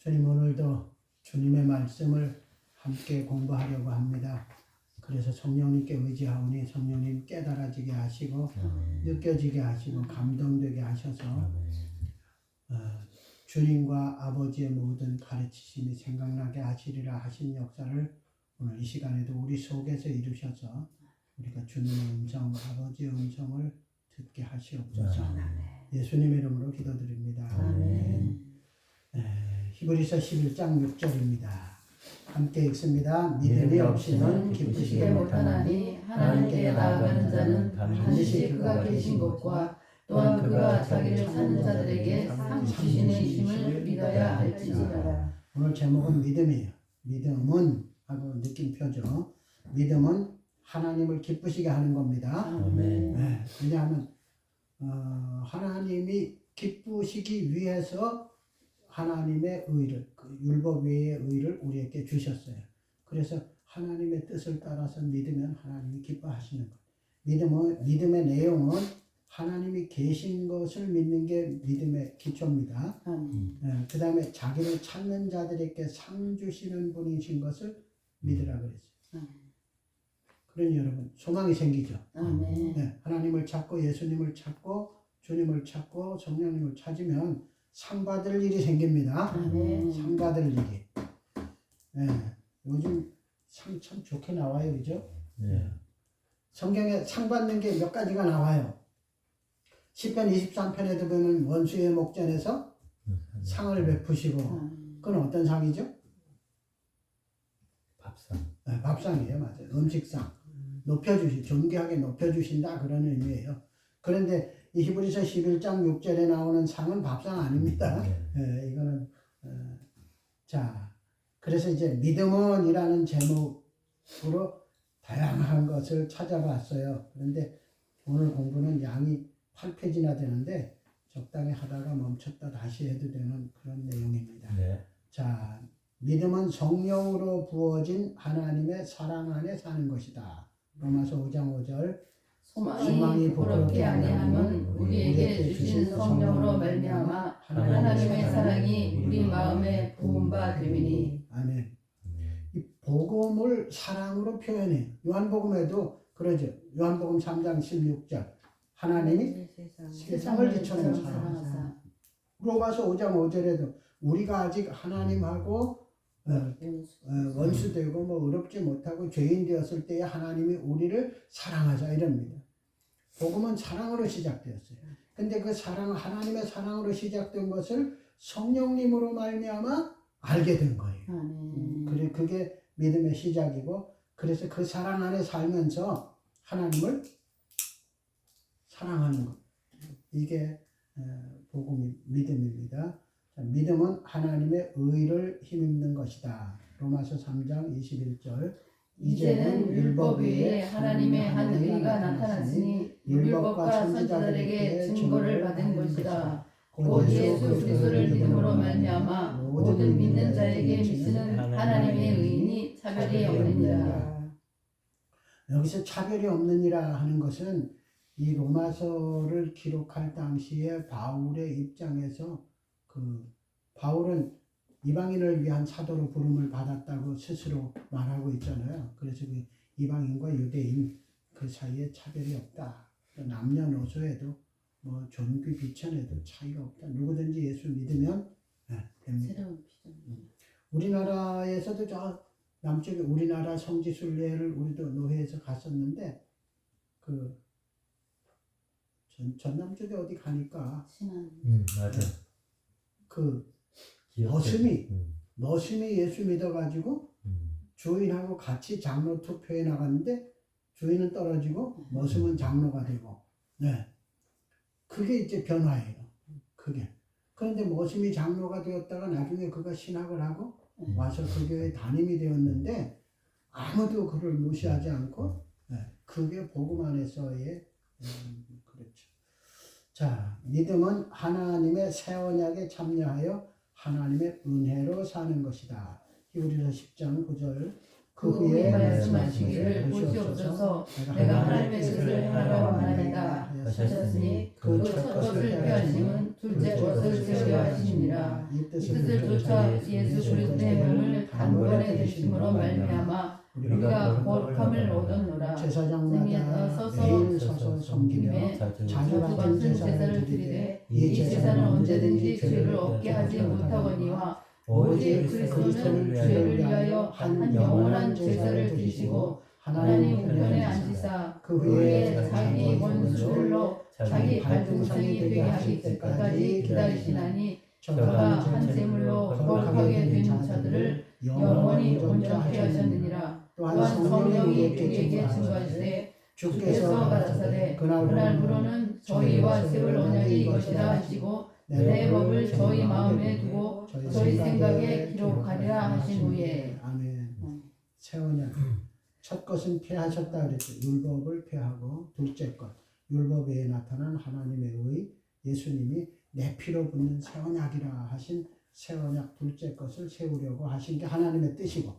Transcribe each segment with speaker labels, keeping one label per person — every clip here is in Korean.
Speaker 1: 주님, 오늘도 주님의 말씀을 함께 공부하려고 합니다. 그래서 성령님께 의지하오니 성령님 깨달아지게 하시고 느껴지게 하시고 감동되게 하셔서 주님과 아버지의 모든 가르치심이 생각나게 하시리라 하신 역사를 오늘 이 시간에도 우리 속에서 이루셔서 우리가 주님의 음성, 아버지의 음성을 듣게 하시옵소서. 예수님의 이름으로 기도드립니다. 아멘. 히브리서 11장 6절입니다. 함께 읽습니다. 믿음이 없이는 기쁘시게 못하나니 하나님께 나아가는 자는 반드시 그가 계신 것과 또한 그가 자기를 찾는 자들에게 상 주시는 이심을 믿어야 할지니라. 오늘 제목은 믿음이에요. 믿음은 하고 느낌표죠. 믿음은 하나님을 기쁘시게 하는 겁니다. 네, 왜냐하면 하나님이 기쁘시기 위해서 하나님의 의를, 그 율법 외의 의를 우리에게 주셨어요. 그래서 하나님의 뜻을 따라서 믿으면 하나님이 기뻐하시는 거예요. 믿음의 내용은 하나님이 계신 것을 믿는 게 믿음의 기초입니다. 그 다음에 자기를 찾는 자들에게 상 주시는 분이신 것을 믿으라 그랬어요. 그러니 여러분 소망이 생기죠. 네, 하나님을 찾고 예수님을 찾고 주님을 찾고 성령님을 찾으면 상 받을 일이 생깁니다. 상 받을 일이. 네, 요즘 상 참 좋게 나와요, 그죠? 네. 성경에 상 받는 게 몇 가지가 나와요. 시편 23편에도 보면 원수의 목전에서 상을 베푸시고, 그건 어떤 상이죠?
Speaker 2: 밥상.
Speaker 1: 네, 밥상이에요, 맞아요. 음식상. 존귀하게 높여주신다, 그런 의미예요. 그런데 이 히브리서 11장 6절에 나오는 상은 밥상 아닙니다. 이거는 자, 그래서 이제 믿음은 이라는 제목으로 다양한 것을 찾아봤어요. 그런데 오늘 공부는 양이 8페이지나 되는데 적당히 하다가 멈췄다 다시 해도 되는 그런 내용입니다. 자, 믿음은 성령으로 부어진 하나님의 사랑 안에 사는 것이다. 로마서 5장 5절.
Speaker 3: 소망이 부끄럽게 아니하면 우리에게 주신 성령으로 말미암아 하나님의 사랑이 우리 마음에 부은 바 됨이니.
Speaker 1: 아멘. 이 복음을 사랑으로 표현해요. 요한복음에도 그러죠. 요한복음 3장 16절. 하나님이 세상을 이처럼 사랑하사. 로마서 5장 5절에도 우리가 아직 하나님하고 원수되고 의롭지 못하고 죄인 되었을 때에 하나님이 우리를 사랑하자 이럽니다. 복음은 사랑으로 시작되었어요. 근데 그 사랑, 하나님의 사랑으로 시작된 것을 성령님으로 말미암아 알게 된 거예요. 그게 믿음의 시작이고, 그래서 그 사랑 안에 살면서 하나님을 사랑하는 것. 이게 믿음입니다. 믿음은 하나님의 의를 힘입는 것이다. 로마서 3장 21절.
Speaker 3: 이제는 율법 외에 하나님의 한 의가 나타났으니 율법과 선지자들에게 증거를 받은 것이다. 곧 예수 그리스도를 믿음으로 말미암아 모든 믿는 자에게 미치는 하나님의 의인이 차별이 없느니라.
Speaker 1: 여기서 차별이 없느니라 하는 것은 이 로마서를 기록할 당시에 바울의 입장에서 바울은 이방인을 위한 사도로 부름을 받았다고 스스로 말하고 있잖아요. 그래서 그 이방인과 유대인 그 사이에 차별이 없다. 남녀노소에도 존귀 비천에도 차이가 없다. 누구든지 예수 믿으면 됩니다. 우리나라에서도 저 남쪽에 우리나라 성지순례를 우리도 노회에서 갔었는데 전남 쪽에 어디 가니까
Speaker 2: 맞아.
Speaker 1: 머슴이 예수 믿어가지고 주인하고 같이 장로 투표에 나갔는데 주인은 떨어지고 머슴은 장로가 되고, 네, 그게 이제 변화예요. 그런데 머슴이 장로가 되었다가 나중에 그가 신학을 하고 와서 그 교회 담임이 되었는데 아무도 그를 무시하지 않고, 그게 복음 안에서의 그렇죠. 자, 믿음은 하나님의 새 언약에 참여하여 하나님의 은혜로 사는 것이다. 히브리서 10장 9절.
Speaker 3: 그 후에 말씀하시기를 보시옵소서 내가 하나님의 뜻을 하라고 하나이다. 하셨으니 그 첫 것을 폐하심은 둘째 것을 세우려 하시니라. 이 뜻을 쫓아 예수 그리스도의 몸을 단번에 드심으로 말미암아 우리가 거룩함을 얻었노라.
Speaker 1: 제사장마다 매일 서서 섬기며 자주 같은 제사를 드리되 이 제사는 언제든지 죄를 없게 하지 못하거니와 오직 그리스도는 죄를 위하여 한 영원한 제사를 드리시고 하나님 우편에 앉으사 그 후에 자기 원수들로 자기 발등상이 되게 하실 때까지 기다리시나니 저가 한 제물로 거룩하게 된 자들을 영원히 온전케 하셨느니라. 또한 성령이 우리에게 증거하시되 주께서 가라사대 그날부로는 저희와 세울 언약이 이것이라 하시고 내 법을 저희 마음에 두고 저희 생각에 기록하리라 하신 후에. 아멘. 새 언약. 첫 것은 폐하셨다 그랬죠. 율법을 폐하고 둘째 것 율법 외에 나타난 하나님의 의 예수님이 내 피로 붙는 새 언약이라 하신 새 언약 둘째 것을 세우려고 하신 게 하나님의 뜻이고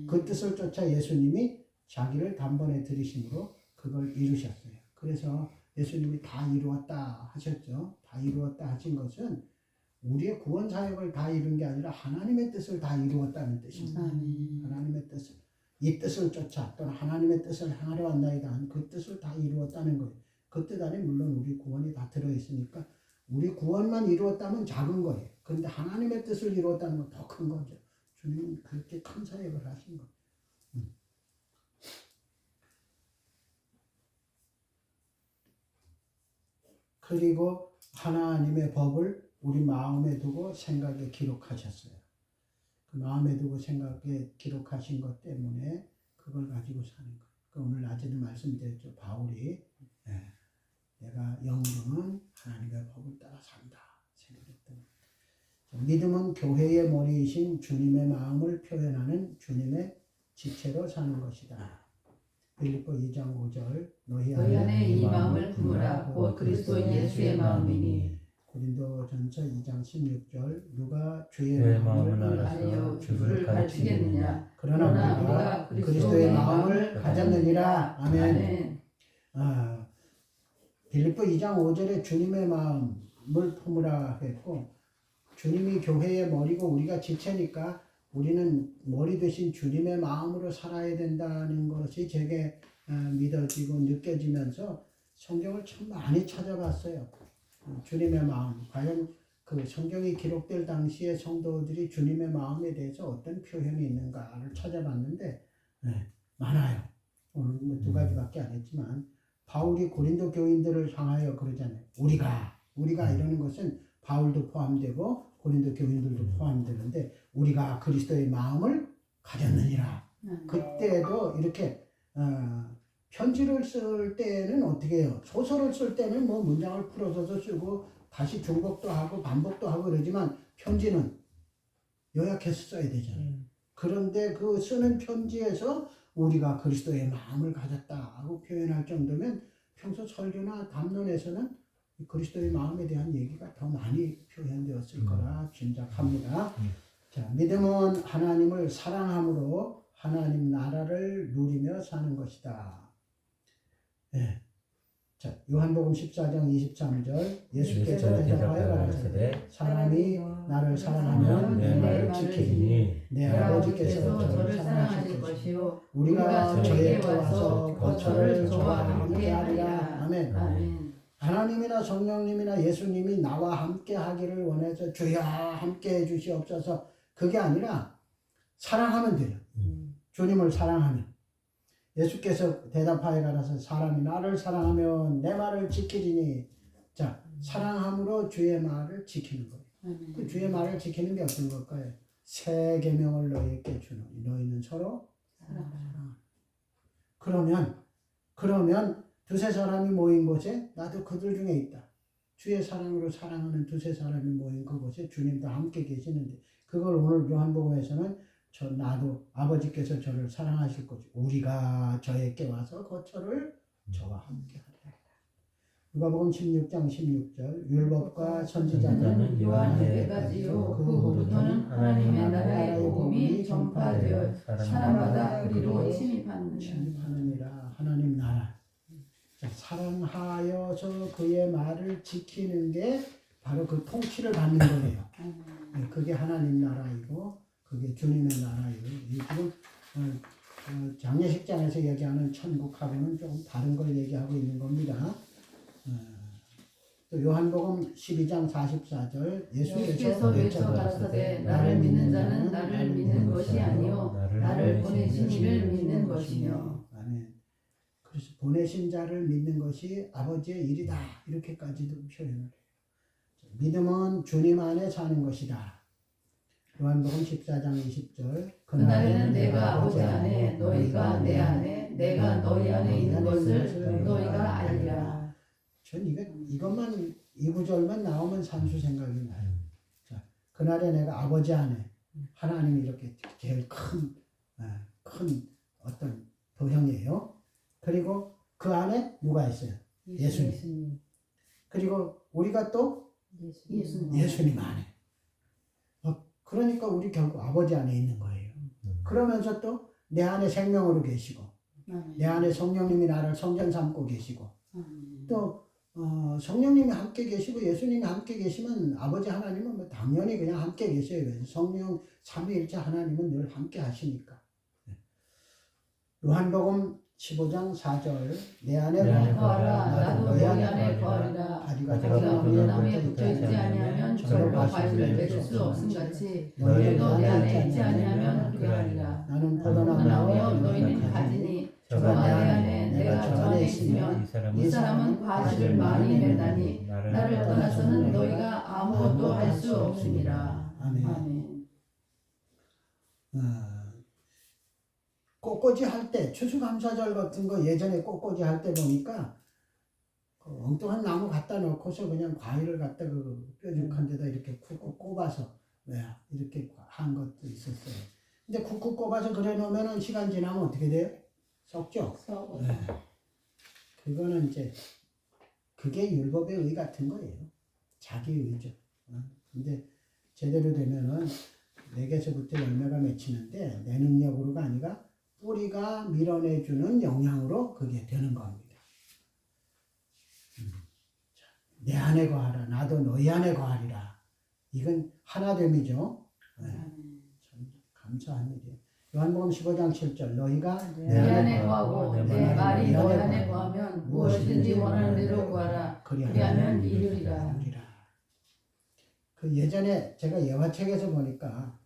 Speaker 1: 그 뜻을 쫓아 예수님이 자기를 단번에 들이심으로 그걸 이루셨어요. 그래서 예수님이 다 이루었다 하셨죠. 다 이루었다 하신 것은 우리의 구원 사역을 다 이룬 게 아니라 하나님의 뜻을 다 이루었다는 뜻입니다. 하나님의 뜻을 이 뜻을 쫓아 또는 하나님의 뜻을 향하려 한다이다 한 그 뜻을 다 이루었다는 거예요. 그 뜻 안에 물론 우리 구원이 다 들어있으니까 우리 구원만 이루었다면 작은 거예요. 그런데 하나님의 뜻을 이루었다는 건 더 큰 거죠. 주님은 그렇게 큰 사역을 하신 거예요. 그리고 하나님의 법을 우리 마음에 두고 생각에 기록하셨어요. 그 마음에 두고 생각에 기록하신 것 때문에 그걸 가지고 사는 거예요. 그 오늘 낮에도 말씀드렸죠. 바울이 내가 영으로는 하나님의 법을 따라 산다 생각했던 거예요. 믿음은 교회의 머리이신 주님의 마음을 표현하는 주님의 지체로 사는 것이다. 빌립보 2장 5절 너희
Speaker 3: 안에 이 마음을 품으라 곧 그리스도 예수의 마음이니.
Speaker 1: 고린도전서 2장 16절 누가 주의
Speaker 2: 마음을
Speaker 1: 마음을
Speaker 2: 알아서
Speaker 3: 주를 가르치겠느냐.
Speaker 1: 그러나 우리가 그리스도의 마음을 가졌느니라. 아멘. 빌립보 2장 5절에 주님의 마음을 품으라 했고 주님이 교회의 머리고 우리가 지체니까 우리는 머리 대신 주님의 마음으로 살아야 된다는 것이 제게 믿어지고 느껴지면서 성경을 참 많이 찾아봤어요. 주님의 마음, 과연 그 성경이 기록될 당시에 성도들이 주님의 마음에 대해서 어떤 표현이 있는가를 찾아봤는데 많아요. 오늘 뭐 두 가지밖에 안 했지만 바울이 고린도 교인들을 향하여 그러잖아요. 우리가 이러는 것은 바울도 포함되고 고린도 교인들도 포함되는데 우리가 그리스도의 마음을 가졌느니라. 그때도 이렇게 편지를 쓸 때는 어떻게 해요? 소설을 쓸 때는 뭐 문장을 풀어서도 쓰고 다시 중복도 하고 반복도 하고 그러지만 편지는 요약해서 써야 되잖아요. 그런데 그 쓰는 편지에서 우리가 그리스도의 마음을 가졌다고 표현할 정도면 평소 설교나 담론에서는 그리스도의 마음에 대한 얘기가 더 많이 표현되었을 거라 짐작합니다. 자, 믿음은 하나님을 사랑함으로 하나님 나라를 누리며 사는 것이다. 자, 요한복음 14장 23절 예수께서 대답하여 가라사대 사람이 나를 사랑하면 내 말을 지키니 내 아버지께서 저를 사랑하실 것이요 우리가 저에게 와서 거처를 저와 함께 하리라. 아멘. 하나님이나 성령님이나 예수님이 나와 함께 하기를 원해서 주여 함께 해주시옵소서 그게 아니라 사랑하면 돼요. 주님을 사랑하면 예수께서 대답하여 가라서 사람이 나를 사랑하면 내 말을 지키리니. 자, 사랑함으로 주의 말을 지키는 거예요. 그 주의 말을 지키는 게 어떤 걸까요? 새 계명을 너희에게 주노니 너희는 서로 사랑하라. 그러면 두세 사람이 모인 곳에 나도 그들 중에 있다. 주의 사랑으로 사랑하는 두세 사람이 모인 그곳에 주님도 함께 계시는데 그걸 오늘 요한복음에서는 나도 아버지께서 저를 사랑하실 것이 우리가 저에게 와서 거처를 저와 함께 하리라. 누가복음 16장 16절 율법과 선지자는
Speaker 3: 요한에게까지요 그 후부터는 하나님의 나라의 복음이 전파되어 사람마다 그리로 침입하느니라.
Speaker 1: 하나님 나라. 자, 사랑하여서 그의 말을 지키는 게 바로 그 통치를 받는 거예요. 네, 그게 하나님 나라이고 그게 주님의 나라이고 이 지금 장례식장에서 얘기하는 천국하고는 조금 다른 걸 얘기하고 있는 겁니다. 또 요한복음 12장 44절
Speaker 3: 예수께서 외쳐 가라사대 나를 믿는 자는 나를 믿는 것이 아니요 나를 보내신 이를 믿는 것이며.
Speaker 1: 아멘. 그래서 보내신 자를 믿는 것이 아버지의 일이다. 이렇게까지도 표현을 해요. 믿음은 주님 안에 사는 것이다. 요한복음 14장 20절
Speaker 3: 그날에는 내가 아버지 안에 너희가 내 안에 내가 너희 안에 있는 것을 너희가 알리라.
Speaker 1: 전 이것만 이 구절만 나오면 산수 생각이 나요. 자, 그날에 내가 아버지 안에 하나님이 이렇게 제일 큰 어떤 도형이에요. 그리고 그 안에 누가 있어요? 예수님. 그리고 우리가 또 예수님 안에. 그러니까 우리 결국 아버지 안에 있는 거예요. 그러면서 또 내 안에 생명으로 계시고 내 안에 성령님이 나를 성전 삼고 계시고 또 성령님이 함께 계시고 예수님이 함께 계시면 아버지 하나님은 뭐 당연히 그냥 함께 계셔요. 성령 삼위일체 하나님은 늘 함께 하시니까. 요한복음 15장 4절 내 안에
Speaker 3: 거하라 나도 너희 안에 거하리라. 가지가 나무에 붙어있지 아니하면 절로 과실을 맺을 수 없음같이 너희도 내 안에 있지 아니하면 그러하리라.
Speaker 1: 나는
Speaker 3: 포도나무여 너희는 가지니 저가 내 안에 내가 저 안에 있으면 이 사람은 과실을 많이 맺나니 나를 떠나서는 너희가 아무것도 할 수 없습니다. 아멘.
Speaker 1: 꽃꽂이 할 때 추수감사절 같은 거 예전에 꽃꽂이 할 때 보니까 그 엉뚱한 나무 갖다 놓고서 그냥 과일을 갖다 그 뾰족한 데다 이렇게 쿡쿡 꼽아서 이렇게 한 것도 있었어요. 근데 쿡쿡 꼽아서 그래 놓으면은 시간 지나면 어떻게 돼요? 썩죠? 네. 그거는 이제 그게 율법의 의 같은 거예요. 자기 의죠. 근데 제대로 되면은 내게서부터 열매가 맺히는데 내 능력으로가 아니라 뿌리가 밀어내주는 영향으로 그게 되는 겁니다. 내 안에 거하라. 나도 너희 안에 거하리라. 이건 하나됨이죠. 네. 참 감사한 일이에요. 요한복음 15장 7절 너희가
Speaker 3: 내 안에 거하고 내 말이 너희 안에 거하면 무엇이든지 원하는 대로 구하라. 그리하면 이루리라.
Speaker 1: 그 예전에 제가 예화책에서 보니까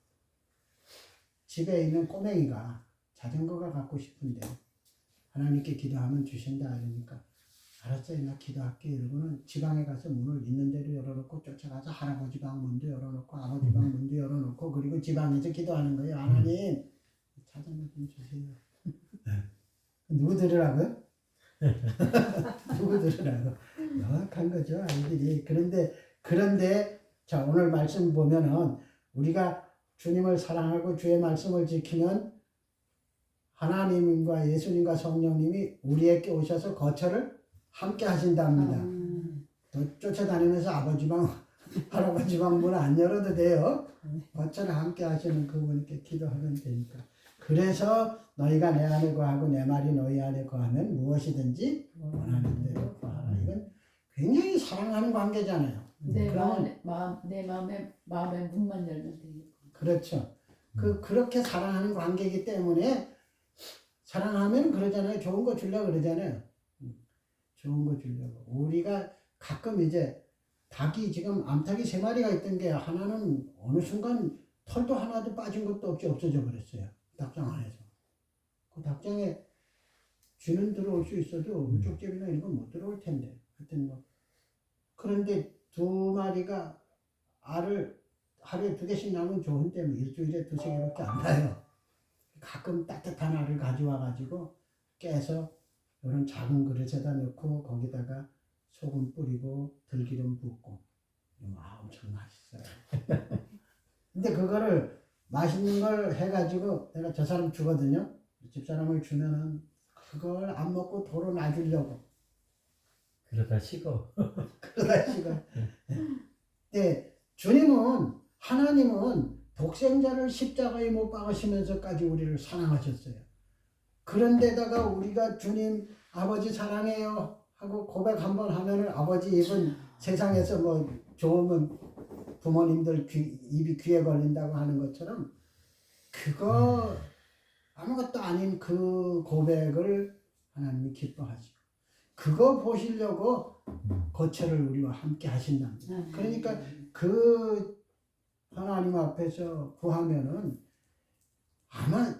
Speaker 1: 집에 있는 꼬맹이가 자전거가 갖고 싶은데 하나님께 기도하면 주신다 그러니까 알았어요 나 기도할게 이러고는 지방에 가서 문을 있는 대로 열어놓고 쫓아가서 할아버지 방 문도 열어놓고 아버지 방 문도 열어놓고 그리고 지방에서 기도하는 거예요. 하나님 자전거 좀 주세요. 누구 들으라고요? 누구 들으라고? 명확한 거죠 아이들이. 그런데 자 오늘 말씀 보면은 우리가 주님을 사랑하고 주의 말씀을 지키면 하나님과 예수님과 성령님이 우리에게 오셔서 거처를 함께 하신답니다. 또 쫓아다니면서 아버지 방, 할아버지 방 문 안 열어도 돼요. 거처를 함께 하시는 그분께 기도하면 되니까. 그래서 너희가 내 안에 거하고 내 말이 너희 안에 거하면 무엇이든지 원하는 대로 구하라. 이건 굉장히 사랑하는 관계잖아요.
Speaker 3: 내 마음에 문만 열면 돼요.
Speaker 1: 그렇죠. 그렇게 사랑하는 관계이기 때문에 사랑하면 그러잖아요. 좋은 거 주려고 그러잖아요. 좋은 거 주려고. 우리가 가끔 이제 닭이 지금 암탉이 3마리가 있던 게 하나는 어느 순간 털도 하나도 빠진 것도 없이 없어져 버렸어요. 닭장 안에서. 그 닭장에 쥐는 들어올 수 있어도 쪽제비나 이런 건 못 들어올 텐데. 하여튼 뭐. 그런데 2마리가 알을 하루에 2개씩 낳으면 좋은데 뭐 일주일에 2-3개밖에 안 나요. 가끔 따뜻한 알을 가져와가지고 깨서 이런 작은 그릇에다 넣고 거기다가 소금 뿌리고 들기름 붓고 엄청 맛있어요. 근데 그거를 맛있는 걸 해가지고 내가 저 사람 주거든요. 집사람을 주면은 그걸 안 먹고 도로 놔주려고
Speaker 2: 그러다 식어.
Speaker 1: 그러다 식어. 네, 주님은 하나님은 독생자를 십자가에 못 박으시면서까지 우리를 사랑하셨어요. 그런데다가 우리가 주님 아버지 사랑해요 하고 고백 한번 하면은 아버지 입은 세상에서 뭐 좋으면 부모님들 입이 귀에 걸린다고 하는 것처럼 그거 아무것도 아닌 그 고백을 하나님이 기뻐하시고 그거 보시려고 거처를 우리와 함께 하신답니다. 그러니까 그 하나님 앞에서 구하면은 아마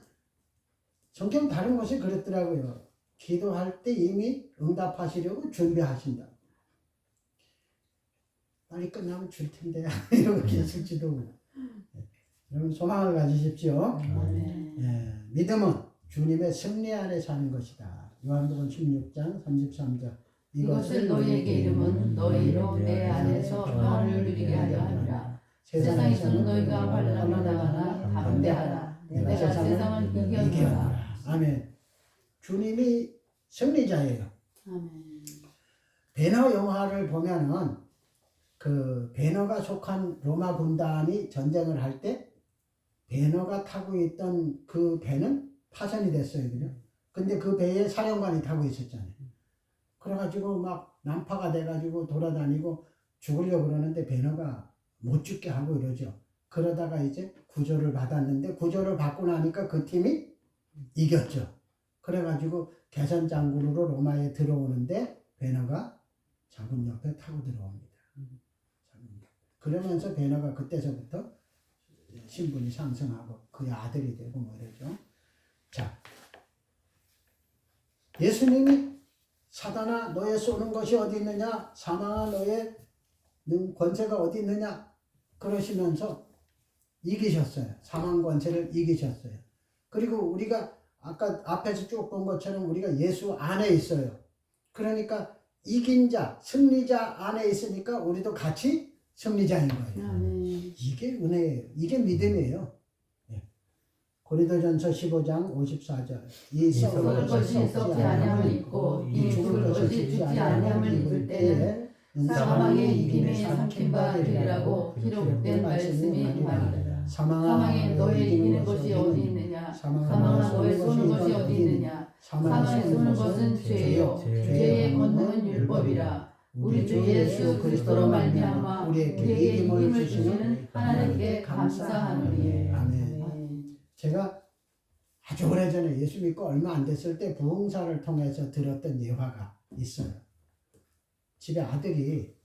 Speaker 1: 성경 다른 곳에 그랬더라고요. 기도할 때 이미 응답하시려고 준비하신다. 빨리 끝나면 줄 텐데 이러고 계실지도. 여러분 소망을 가지십시오. 예, 믿음은 주님의 승리 안에 사는 것이다. 요한복음 16장 33절.
Speaker 3: 이것을 너희에게 이름은 너희로 내 안에서 평안을 누리게 하려 함이라. 세상에서는 너희가 환난을 당하나 담대하라. 내가 세상을 이겼노라.
Speaker 1: 아멘. 주님이 승리자예요.
Speaker 3: 아멘.
Speaker 1: 배너 영화를 보면은 그 배너가 속한 로마 군단이 전쟁을 할 때 배너가 타고 있던 그 배는 파손이 됐어요. 그죠? 근데 그 배에 사령관이 타고 있었잖아요. 그래가지고 막 난파가 돼가지고 돌아다니고 죽으려고 그러는데 배너가 못 죽게 하고 이러죠. 그러다가 이제 구조를 받았는데 구조를 받고 나니까 그 팀이 이겼죠. 그래가지고 개선 장군으로 로마에 들어오는데 배너가 장군 옆에 타고 들어옵니다. 그러면서 배너가 그때서부터 신분이 상승하고 그의 아들이 되고 뭐 이러죠. 자, 예수님이 사단아 너의 쏘는 것이 어디 있느냐, 사망아 너의 권세가 어디 있느냐 그러시면서 이기셨어요. 사망 권세를 이기셨어요. 그리고 우리가 아까 앞에서 쭉 본 것처럼 우리가 예수 안에 있어요. 그러니까 이긴 자, 승리자 안에 있으니까 우리도 같이 승리자인 거예요.
Speaker 3: 아멘.
Speaker 1: 이게 은혜예요. 이게 믿음이에요. 예. 고린도전서 15장 54절. 이
Speaker 3: 썩을 것이 썩지 아니함을 입고 이 죽을 것이 죽지 아니함을 입을 때에 사망의 이김에 삼킨 바 되리라고 기록된 말씀이 말이라. 사망에 너의 이기는 것이 어디 있느냐, 사망아 너의 쏘는 것이 어디 있느냐. 사망에 쏘는 것은 죄요, 죄의 권능은 율법이라. 우리 주 예수 그리스도로 말미암아 우리에게 이김을 주시는 하나님께 감사하노니.
Speaker 1: 아멘. 제가 아주 오래전에 예수 믿고 얼마 안 됐을 때 부흥사를 통해서 들었던 예화가 있어요. 집에 아들이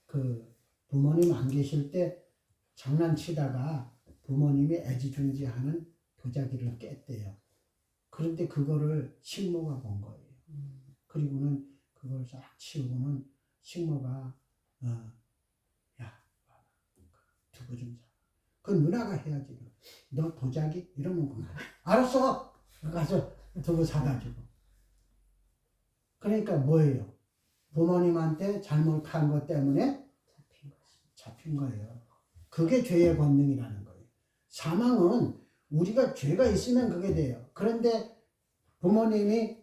Speaker 1: 그 부모님 안 계실 때 장난치다가 부모님이 애지중지하는 도자기를 깼대요. 그런데 그거를 식모가 본 거예요. 그리고는 그걸 싹 치우고는 식모가 야 두부 좀 사. 그 누나가 해야지. 너 도자기 이러면 그만. 알았어. 가서 두부 사가지고. 그러니까 뭐예요? 부모님한테 잘못한 것 때문에 잡힌 거예요. 그게 죄의 권능이라는 거예요. 사망은 우리가 죄가 있으면 그게 돼요. 그런데 부모님이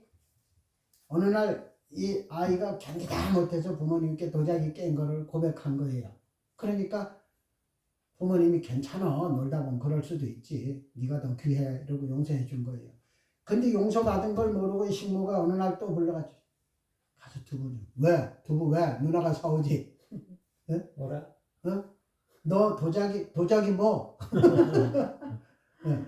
Speaker 1: 어느 날 이 아이가 견디다 못해서 부모님께 도자기 깬 거를 고백한 거예요. 그러니까 부모님이 괜찮아 놀다 보면 그럴 수도 있지. 네가 더 귀해 이러고 용서해 준 거예요. 근데 용서받은 걸 모르고 식모가 어느 날 또 불러가지고 가서 두부 좀. 왜? 두부 왜? 누나가 사오지. 네?
Speaker 2: 뭐라?
Speaker 1: 너 도자기 뭐? 네.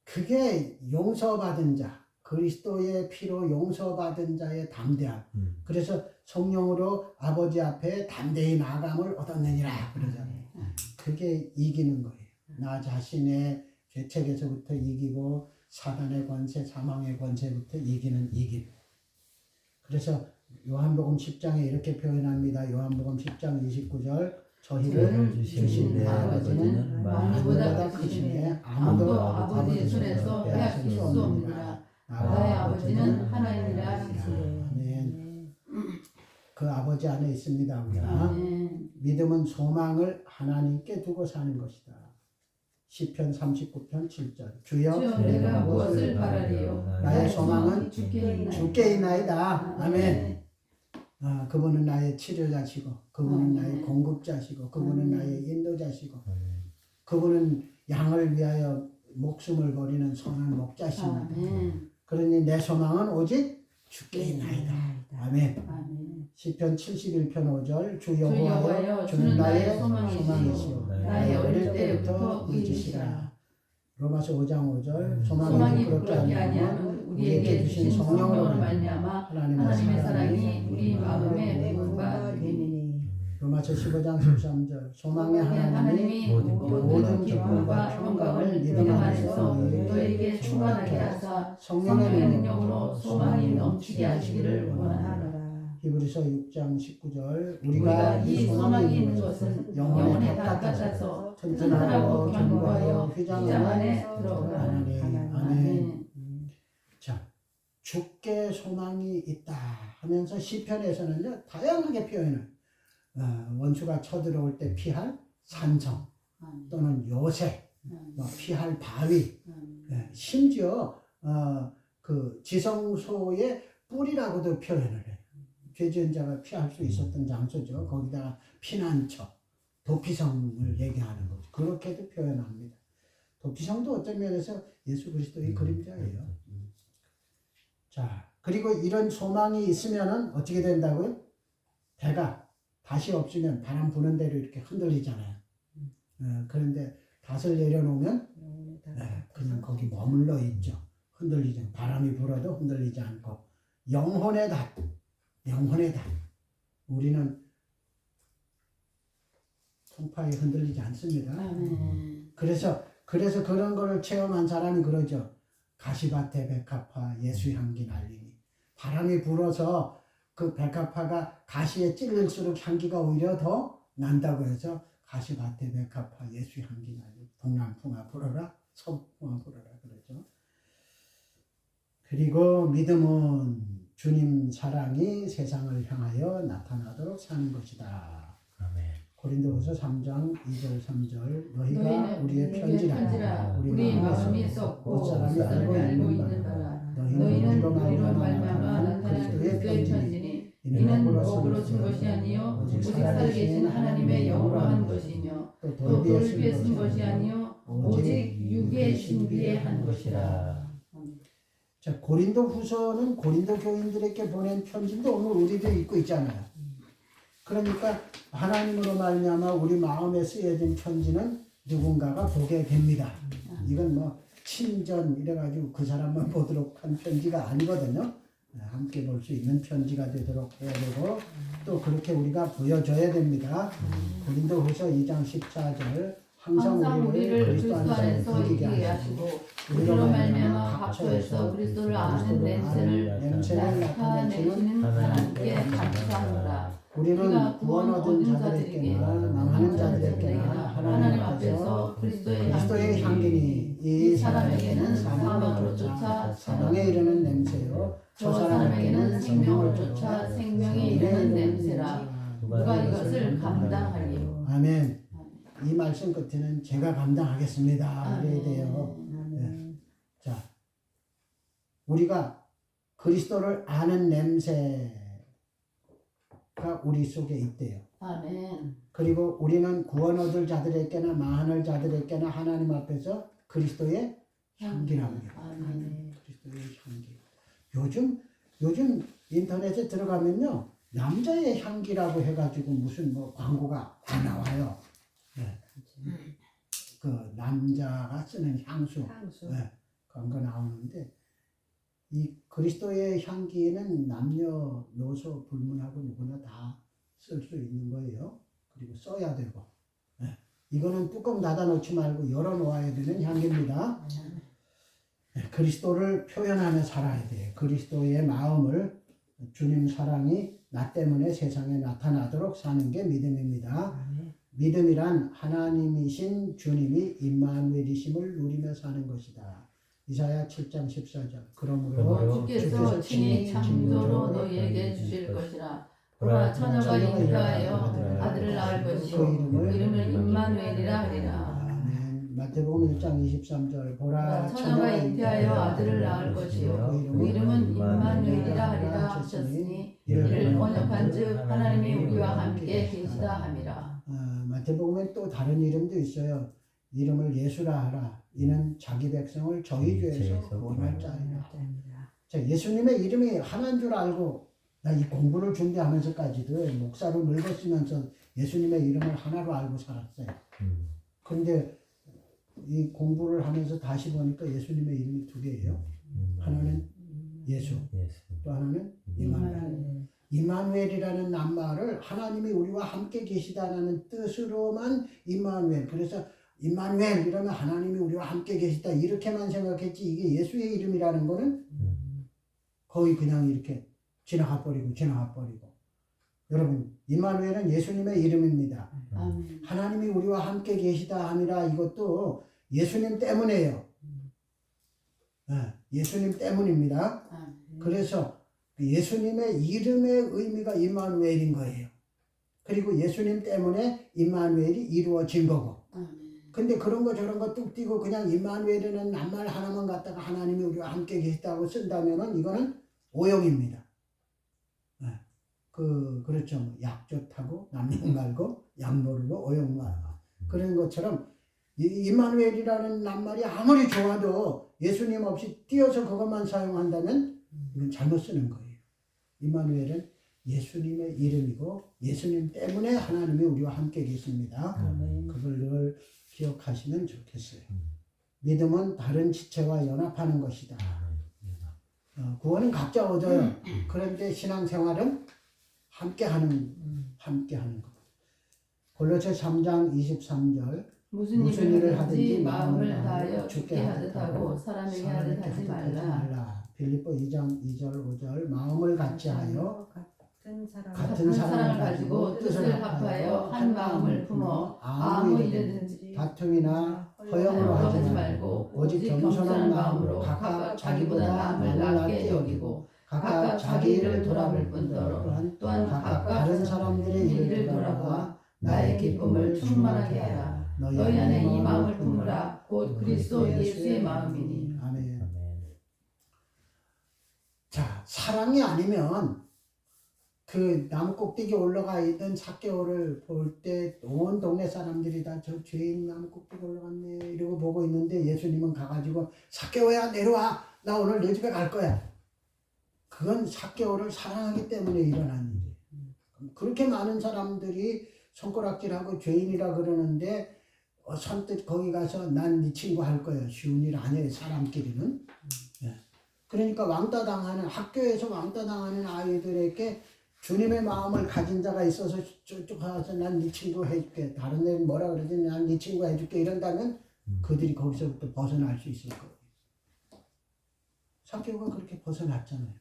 Speaker 1: 그게 용서받은 자, 그리스도의 피로 용서받은 자의 담대함. 그래서 성령으로 아버지 앞에 담대히 나아감을 얻었느니라 그러잖아요. 그게 이기는 거예요. 나 자신의 죄책에서부터 이기고 사단의 권세, 사망의 권세부터 이기는 이김. 그래서 요한복음 10장에 이렇게 표현합니다. 요한복음 10장 29절 저희를 주신 내 아버지는 만물보다 크시네 아무도 아버지의 손에서 빼앗을 수 없느니라. 나의 아버지는 하나님이라 하시네. 아멘. 그 아버지 안에 있습니다. 우리가 믿음은 소망을 하나님께 두고 사는 것이다. 시편 39편 7절 주여
Speaker 3: 내가 무엇을 바라리요.
Speaker 1: 나의 소망은 주께 있나이다. 아멘. 그분은 나의 치료자시고 그분은 나의 공급자시고 그분은 나의 인도자시고 그분은 양을 위하여 목숨을 버리는 선한 목자십니다. 그러니 내 소망은 오직 주께 있나이다. 아멘.
Speaker 3: 아멘.
Speaker 1: 시편 71편 5절 주
Speaker 3: 주
Speaker 1: 여호와여
Speaker 3: 여호와여
Speaker 1: 주는 나의
Speaker 3: 소망이시요
Speaker 1: 소망이시오
Speaker 3: 나의 어릴
Speaker 1: 때부터
Speaker 3: 때부터
Speaker 1: 의지시라. 로마서 5장 5절
Speaker 3: 소망이
Speaker 1: 소망이
Speaker 3: 부끄럽지
Speaker 1: 부끄럽지
Speaker 3: 아니하면
Speaker 1: 아니하면
Speaker 3: 우리에게 주신 성령으로 말미암아
Speaker 1: 하나님의
Speaker 3: 하나님의
Speaker 1: 사랑이
Speaker 3: 사랑이 우리 마음에 부가 되니
Speaker 1: 로마서 15장 13절 소망의 하나님이
Speaker 3: 모든 기쁨과 평강을 믿음 안에서 너에게 충만하게 하사 성령의 능력으로 소망이 넘치게 하시기를 원하노라.
Speaker 1: 히브리서 6장 19절
Speaker 3: 우리가
Speaker 1: 우리가
Speaker 3: 이 소망이 있는 것은 영혼에 가까워서 튼튼하고 견고하여 휘장 안에 들어가나니.
Speaker 1: 아멘.
Speaker 3: 아멘.
Speaker 1: 자, 주께 소망이 있다 하면서 시편에서는요 다양하게 표현을 원수가 쳐들어올 때 피할 산성 또는 요새 피할 바위 심지어 그 지성소의 뿔이라고도 표현을 해요. 죄지은 자가 피할 수 있었던 장소죠. 거기다가 피난처 도피성을 얘기하는 거죠. 그렇게도 표현합니다. 도피성도 어떤 면에서 예수 그리스도의 그림자예요. 자, 그리고 이런 소망이 있으면은 어떻게 된다고요? 배가 닷이 없으면 바람 부는 대로 이렇게 흔들리잖아요. 그런데 닷을 내려놓으면 그냥 거기 머물러 있죠. 흔들리죠. 바람이 불어도 흔들리지 않고 영혼의 닷, 영혼의 닷. 우리는 풍파에 흔들리지 않습니다. 그래서 그런 거를 체험한 사람이 그러죠. 가시밭에 백합화 예수 향기 날리니. 바람이 불어서 그 백합화가 가시에 찔릴수록 향기가 오히려 더 난다고 해서 가시밭에 백합화 예수 향기 날리니. 동남풍아 불어라 서풍아 불어라 그러죠. 그리고 믿음은 주님 사랑이 세상을 향하여 나타나도록 사는 것이다.
Speaker 2: 아멘.
Speaker 1: 고린도후서 3장 2절 3절 너희가
Speaker 3: 너희는
Speaker 1: 우리의 편지라
Speaker 3: 우리 마음이 썩고
Speaker 1: 사람이 알고 있는 바라
Speaker 3: 너희는 우리로 말미암아
Speaker 1: 나타난
Speaker 3: 나타난
Speaker 1: 그리스도의
Speaker 3: 그리스도의
Speaker 1: 편지니
Speaker 3: 편지니
Speaker 1: 이는
Speaker 3: 이는
Speaker 1: 법으로
Speaker 3: 법으로
Speaker 1: 쓴
Speaker 3: 쓴 것이 아니요
Speaker 1: 오직
Speaker 3: 오직 살아계신 하나님의 영으로 한 것이며
Speaker 1: 또
Speaker 3: 또
Speaker 1: 돌비에
Speaker 3: 쓴 것이 아니요 오직 육의 신비에 한 것이라.
Speaker 1: 자, 고린도 후서는 고린도 교인들에게 보낸 편지인데 오늘 우리도 읽고 있잖아요. 그러니까 하나님으로 말미암아 우리 마음에 쓰여진 편지는 누군가가 보게 됩니다. 이건 뭐 친전 이래가지고 그 사람만 보도록 한 편지가 아니거든요. 함께 볼 수 있는 편지가 되도록 해야 되고 또 그렇게 우리가 보여줘야 됩니다. 고린도 후서 2장 14절 항상 우리를 그리스도 안에서 이기게 하시고
Speaker 3: 우리로 말미암아 각처에서 그리스도를 아는 냄새를 나타내시는 하나님께 감사하노라.
Speaker 1: 우리는 구원 얻은 자들에게나 망하는 자들에게나 하나님 앞에서 그리스도의 향기니 이 사람에게는 사망으로 쫓아 사망에 이르는 냄새요
Speaker 3: 저 사람에게는 생명을 쫓아 생명에 이르는 냄새라. 누가 이것을 감당하리요.
Speaker 1: 아멘. 이 말씀 끝에는 제가 감당하겠습니다. 이래야 돼요. 네. 자, 우리가 그리스도를 아는 냄새가 우리 속에 있대요.
Speaker 3: 아멘.
Speaker 1: 그리고 우리는 구원 얻을 자들에게나 망할 자들에게나 하나님 앞에서 그리스도의 향기랍니다.
Speaker 3: 아멘.
Speaker 1: 그리스도의 향기. 요즘 인터넷에 들어가면요 남자의 향기라고 해가지고 무슨 뭐 광고가 다 나와요. 네. 그 남자가 쓰는 향수. 네. 그런 거 나오는데 이 그리스도의 향기는 남녀노소 불문하고 누구나 다 쓸 수 있는 거예요. 그리고 써야 되고. 네. 이거는 뚜껑 닫아 놓지 말고 열어 놓아야 되는 향기입니다. 네. 그리스도를 표현하며 살아야 돼요. 그리스도의 마음을 주님 사랑이 나 때문에 세상에 나타나도록 사는 게 믿음입니다. 믿음이란 하나님이신 주님이 임마누엘이심을 누리며 사는 것이다. 이사야 7장 14절. 그러므로
Speaker 3: 주께서 친히 창조로 너희에게 주실 것이라. 보라 처녀가 잉태하여 아들을 낳을 것이요 그 이름을 임마누엘이라 하리라.
Speaker 1: 아멘. 마태복음 1장 23절. 보라
Speaker 3: 처녀가 잉태하여 아들을 낳을 것이요 그 이름은 임마누엘이라 하리라 하셨으니 이를 번역한즉 하나님이 우리와 함께 계시다 함이라.
Speaker 1: 마태복음에 또 다른 이름도 있어요. 이름을 예수라 하라. 이는 자기 백성을 저희 죄에서 구원할 자이라. 자, 예수님의 이름이 하나인 줄 알고 나 이 공부를 준비하면서까지도 목사로 늙었으면서 예수님의 이름을 하나로 알고 살았어요. 그런데 이 공부를 하면서 다시 보니까 예수님의 이름이 두 개예요. 하나는 예수, 또 하나는 이마누엘. 이마누엘이라는 낱말을 하나님이 우리와 함께 계시다라는 뜻으로만 이마누엘. 그래서 이마누엘 이러면 하나님이 우리와 함께 계시다 이렇게만 생각했지 이게 예수의 이름이라는 거는 거의 그냥 이렇게 지나가 버리고. 여러분 이마누엘은 예수님의 이름입니다. 하나님이 우리와 함께 계시다 함이라 이것도 예수님 때문이에요. 네, 예수님 때문입니다. 그래서 예수님의 이름의 의미가 이마누엘인 거예요. 그리고 예수님 때문에 이마누엘이 이루어진 거고. 근데 그런 거 저런 거 뚝 띄고 그냥 이마누엘이라는 낱말 하나만 갖다가 하나님이 우리와 함께 계시다고 쓴다면은 이거는 오용입니다. 네. 그렇죠. 뭐 약 좋다고 남용 말고 약 모르고 오용 말고 그런 것처럼 이마누엘이라는 낱말이 아무리 좋아도 예수님 없이 띄어서 그것만 사용한다면 이건 잘못 쓰는 거예요. 이마누엘은 예수님의 이름이고 예수님 때문에 하나님이 우리와 함께 계십니다. 그걸 늘 기억하시면 좋겠어요. 믿음은 다른 지체와 연합하는 것이다. 구원은 각자 얻어요. 그런데 신앙생활은 함께하는 것. 골로새 3장 23절
Speaker 3: 무슨 일을 하든지 마음을 다하여 죽게 하듯 하고 사람에게 하듯 하지 말라.
Speaker 1: 빌립보 2장 2절 5절 마음을 같이 하여
Speaker 3: 같은 사랑을 가지고 뜻을 합하여 한 마음을 품어 아무 일이든지
Speaker 1: 다툼이나 허영으로 하지 말고 오직 겸손한 마음으로 각각 자기보다 남을 낮게 여기고 각각 자기 일을 돌아볼 뿐더러 또한 각각 다른 사람들의 일을 돌아보아 나의 기쁨을 충만하게 하라. 너희 안에 이 마음을 품으라. 곧 그리스도 예수의 마음이니. 아멘. 자, 사랑이 아니면 그 나무 꼭대기 올라가 있던 삭개오를 볼 때 온 동네 사람들이 다 저 죄인 나무 꼭대기 올라갔네 이러고 보고 있는데 예수님은 가가지고 삭개오야 내려와 나 오늘 내 집에 갈 거야. 그건 삭개오를 사랑하기 때문에 일어난 일이에요. 그렇게 많은 사람들이 손가락질하고 죄인이라 그러는데 선뜻 거기 가서 난 네 친구 할 거야. 쉬운 일 아니에요. 사람끼리는. 그러니까 왕따 당하는 학교에서 왕따 당하는 아이들에게 주님의 마음을 가진 자가 있어서 쭉 가서 난 네 친구 해줄게. 다른 애는 뭐라 그러지? 난 네 친구 해줄게. 이런다면 그들이 거기서부터 벗어날 수 있을 거예요. 삭개오가 그렇게 벗어났잖아요.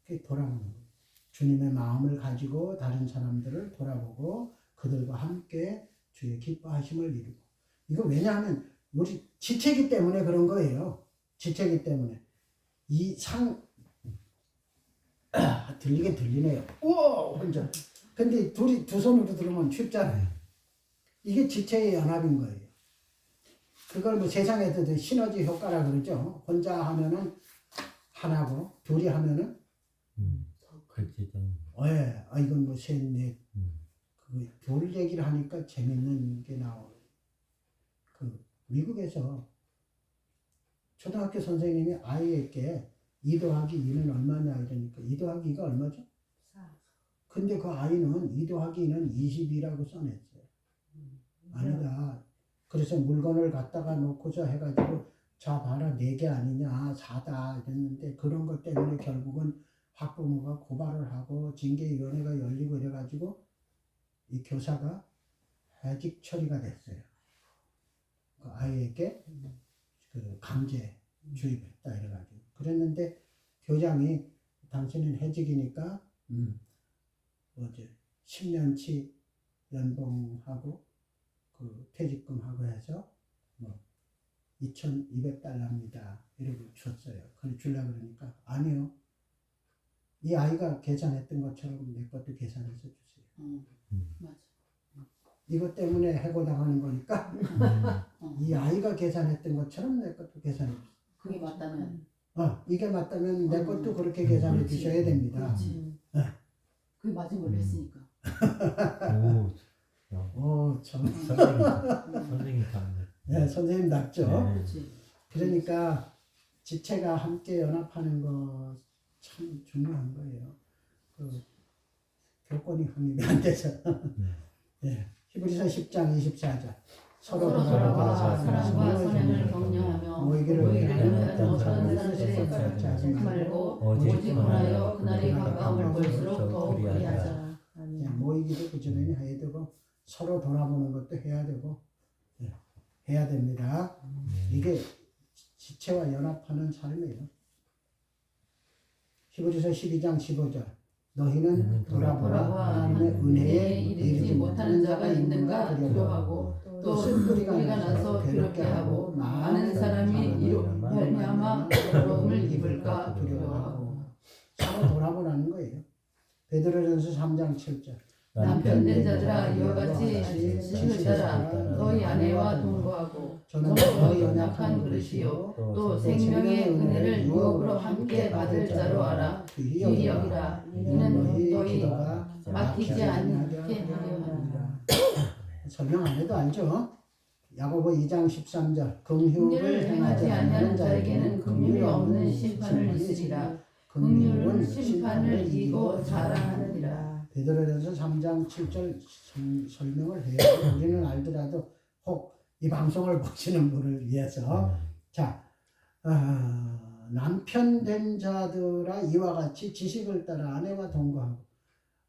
Speaker 1: 그게 돌아보는 거예요. 주님의 마음을 가지고 다른 사람들을 돌아보고 그들과 함께 주의 기뻐하심을 이루고. 이거 왜냐하면 우리 지체기 때문에 그런 거예요. 지체기 때문에. 이 들리긴 들리네요. 우와! 혼자. 근데 두 손으로 들으면 쉽잖아요. 이게 지체의 연합인 거예요. 그걸 뭐 세상에서도 시너지 효과라 그러죠. 혼자 하면은 하나고, 둘이 하면은 예, 이건 뭐 셋, 넷. 둘 얘기를 하니까 재밌는 게 나와요. 미국에서 초등학교 선생님이 아이에게 2 더하기 2는 얼마냐 이러니까 2 더하기 2가 얼마죠? 4. 근데 그 아이는 2 더하기 2는 22라고 써냈어요. 아니다. 그래서 물건을 갖다가 놓고서 해가지고 자 봐라 4개 아니냐 4다 이랬는데 그런 것 때문에 결국은 학부모가 고발을 하고 징계위원회가 열리고 이래가지고 이 교사가 해직 처리가 됐어요. 그 아이에게 그 강제 주입했다 이래가지고 그랬는데 교장이 당신은 해직이니까 뭐지 10년치 연봉하고 그 퇴직금하고 해서 뭐 2,200달러입니다 이러고 줬어요. 그걸 주려고 그러니까 아니요. 이 아이가 계산했던 것처럼 내 것도 계산해서 주세요.
Speaker 3: 맞아.
Speaker 1: 이것 때문에 해고당하는 거니까 이 아이가 계산했던 것처럼 내 것도 계산해 주세요.
Speaker 3: 그게 맞다면.
Speaker 1: 이게 맞다면 내 것도 그렇게 계산해 주셔야 됩니다.
Speaker 3: 그렇지. 그게 맞은 걸로 했으니까.
Speaker 1: 참.
Speaker 2: 선생님 닮네.
Speaker 1: 네, 선생님 낫죠.
Speaker 3: 그렇지.
Speaker 1: 그러니까 지체가 함께 연합하는 거 참 중요한 거예요. 그 교권이 확립이 안 돼서. 예. 히브리서 10장 24절. 서로
Speaker 3: 돌아와
Speaker 1: 사랑과
Speaker 3: 사랑과 선행을 격려하며
Speaker 1: 모이기를
Speaker 3: 모이기를
Speaker 1: 위하여
Speaker 3: 위하여
Speaker 1: 어떤
Speaker 3: 어떤
Speaker 1: 사람들의
Speaker 3: 사람들의
Speaker 1: 같이 하지
Speaker 3: 말고
Speaker 2: 오직
Speaker 3: 오직 원하여 그날이 가까움을 볼수록 더욱
Speaker 2: 그리하자.
Speaker 3: 그리하자.
Speaker 1: 예, 모이기도 그전에는 해야 되고 서로 돌아보는 것도 해야 되고 예, 해야 됩니다. 이게 지체와 연합하는 삶이에요. 히브리서 12장 15절. 너희는 돌아보라 하나님의 은혜에 이르지 못하는 자가 있는가 두려워하고
Speaker 3: 또 쓴뿌리가 나서 괴롭게 하고 많은 사람이 이로 말미암아 괴로움을 입을까 두려워하고.
Speaker 1: 서로 돌아보라는 거예요. 베드로전서 3장 7절.
Speaker 3: 남편 된 자들아 이와 같이 지으자라 너희 아내와 동거하고
Speaker 1: 저는
Speaker 3: 너희 연약한 그릇이요 또 생명의 은혜를 유업으로 함께 받을 자로 알아 귀히 여기라. 이는 너희
Speaker 1: 기도가
Speaker 3: 막히지 않게 하려
Speaker 1: 합니다. 설명 안 해도 알죠? 야고보 2장 13절.
Speaker 3: 긍휼을
Speaker 1: 긍휼을
Speaker 3: 행하지 아니하는 자에게는 긍휼이 없는 심판을 있으리라. 긍휼은 심판을 이기고 자랑하느니라.
Speaker 1: 베드로전서 3장 7절 설명을 해요. 우리는 알더라도 혹 이 방송을 보시는 분을 위해서 자 남편 된 자들아 이와 같이 지식을 따라 아내와 동거하고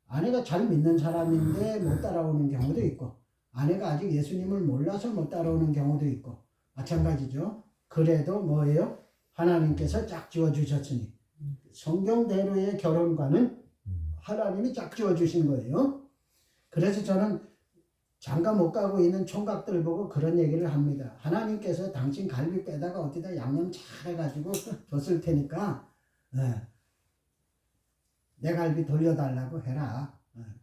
Speaker 1: 아내가 잘 믿는 사람인데 못 따라오는 경우도 있고 아내가 아직 예수님을 몰라서 못 따라오는 경우도 있고 마찬가지죠. 그래도 뭐예요? 하나님께서 짝지어 주셨으니 성경대로의 결혼관은 하나님이 짝지어 주신 거예요. 그래서 저는 장가 못 가고 있는 총각들 보고 그런 얘기를 합니다. 하나님께서 당신 갈비 빼다가 어디다 양념 잘 해가지고 줬을 테니까 내 갈비 돌려달라고 해라.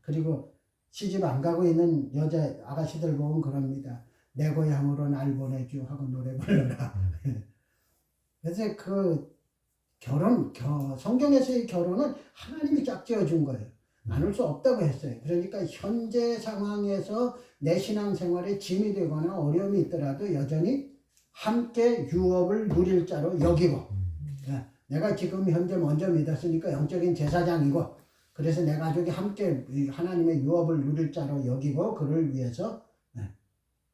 Speaker 1: 그리고 시집 안 가고 있는 여자 아가씨들 보면 그럽니다. 내 고향으로 날 보내주 하고 노래 불러라. 그래서 그 성경에서의 결혼은 하나님이 짝지어 준 거예요. 나눌 수 없다고 했어요. 그러니까 현재 상황에서 내 신앙생활에 짐이 되거나 어려움이 있더라도 여전히 함께 유업을 누릴 자로 여기고 내가 지금 현재 먼저 믿었으니까 영적인 제사장이고 그래서 내 가족이 함께 하나님의 유업을 누릴 자로 여기고 그를 위해서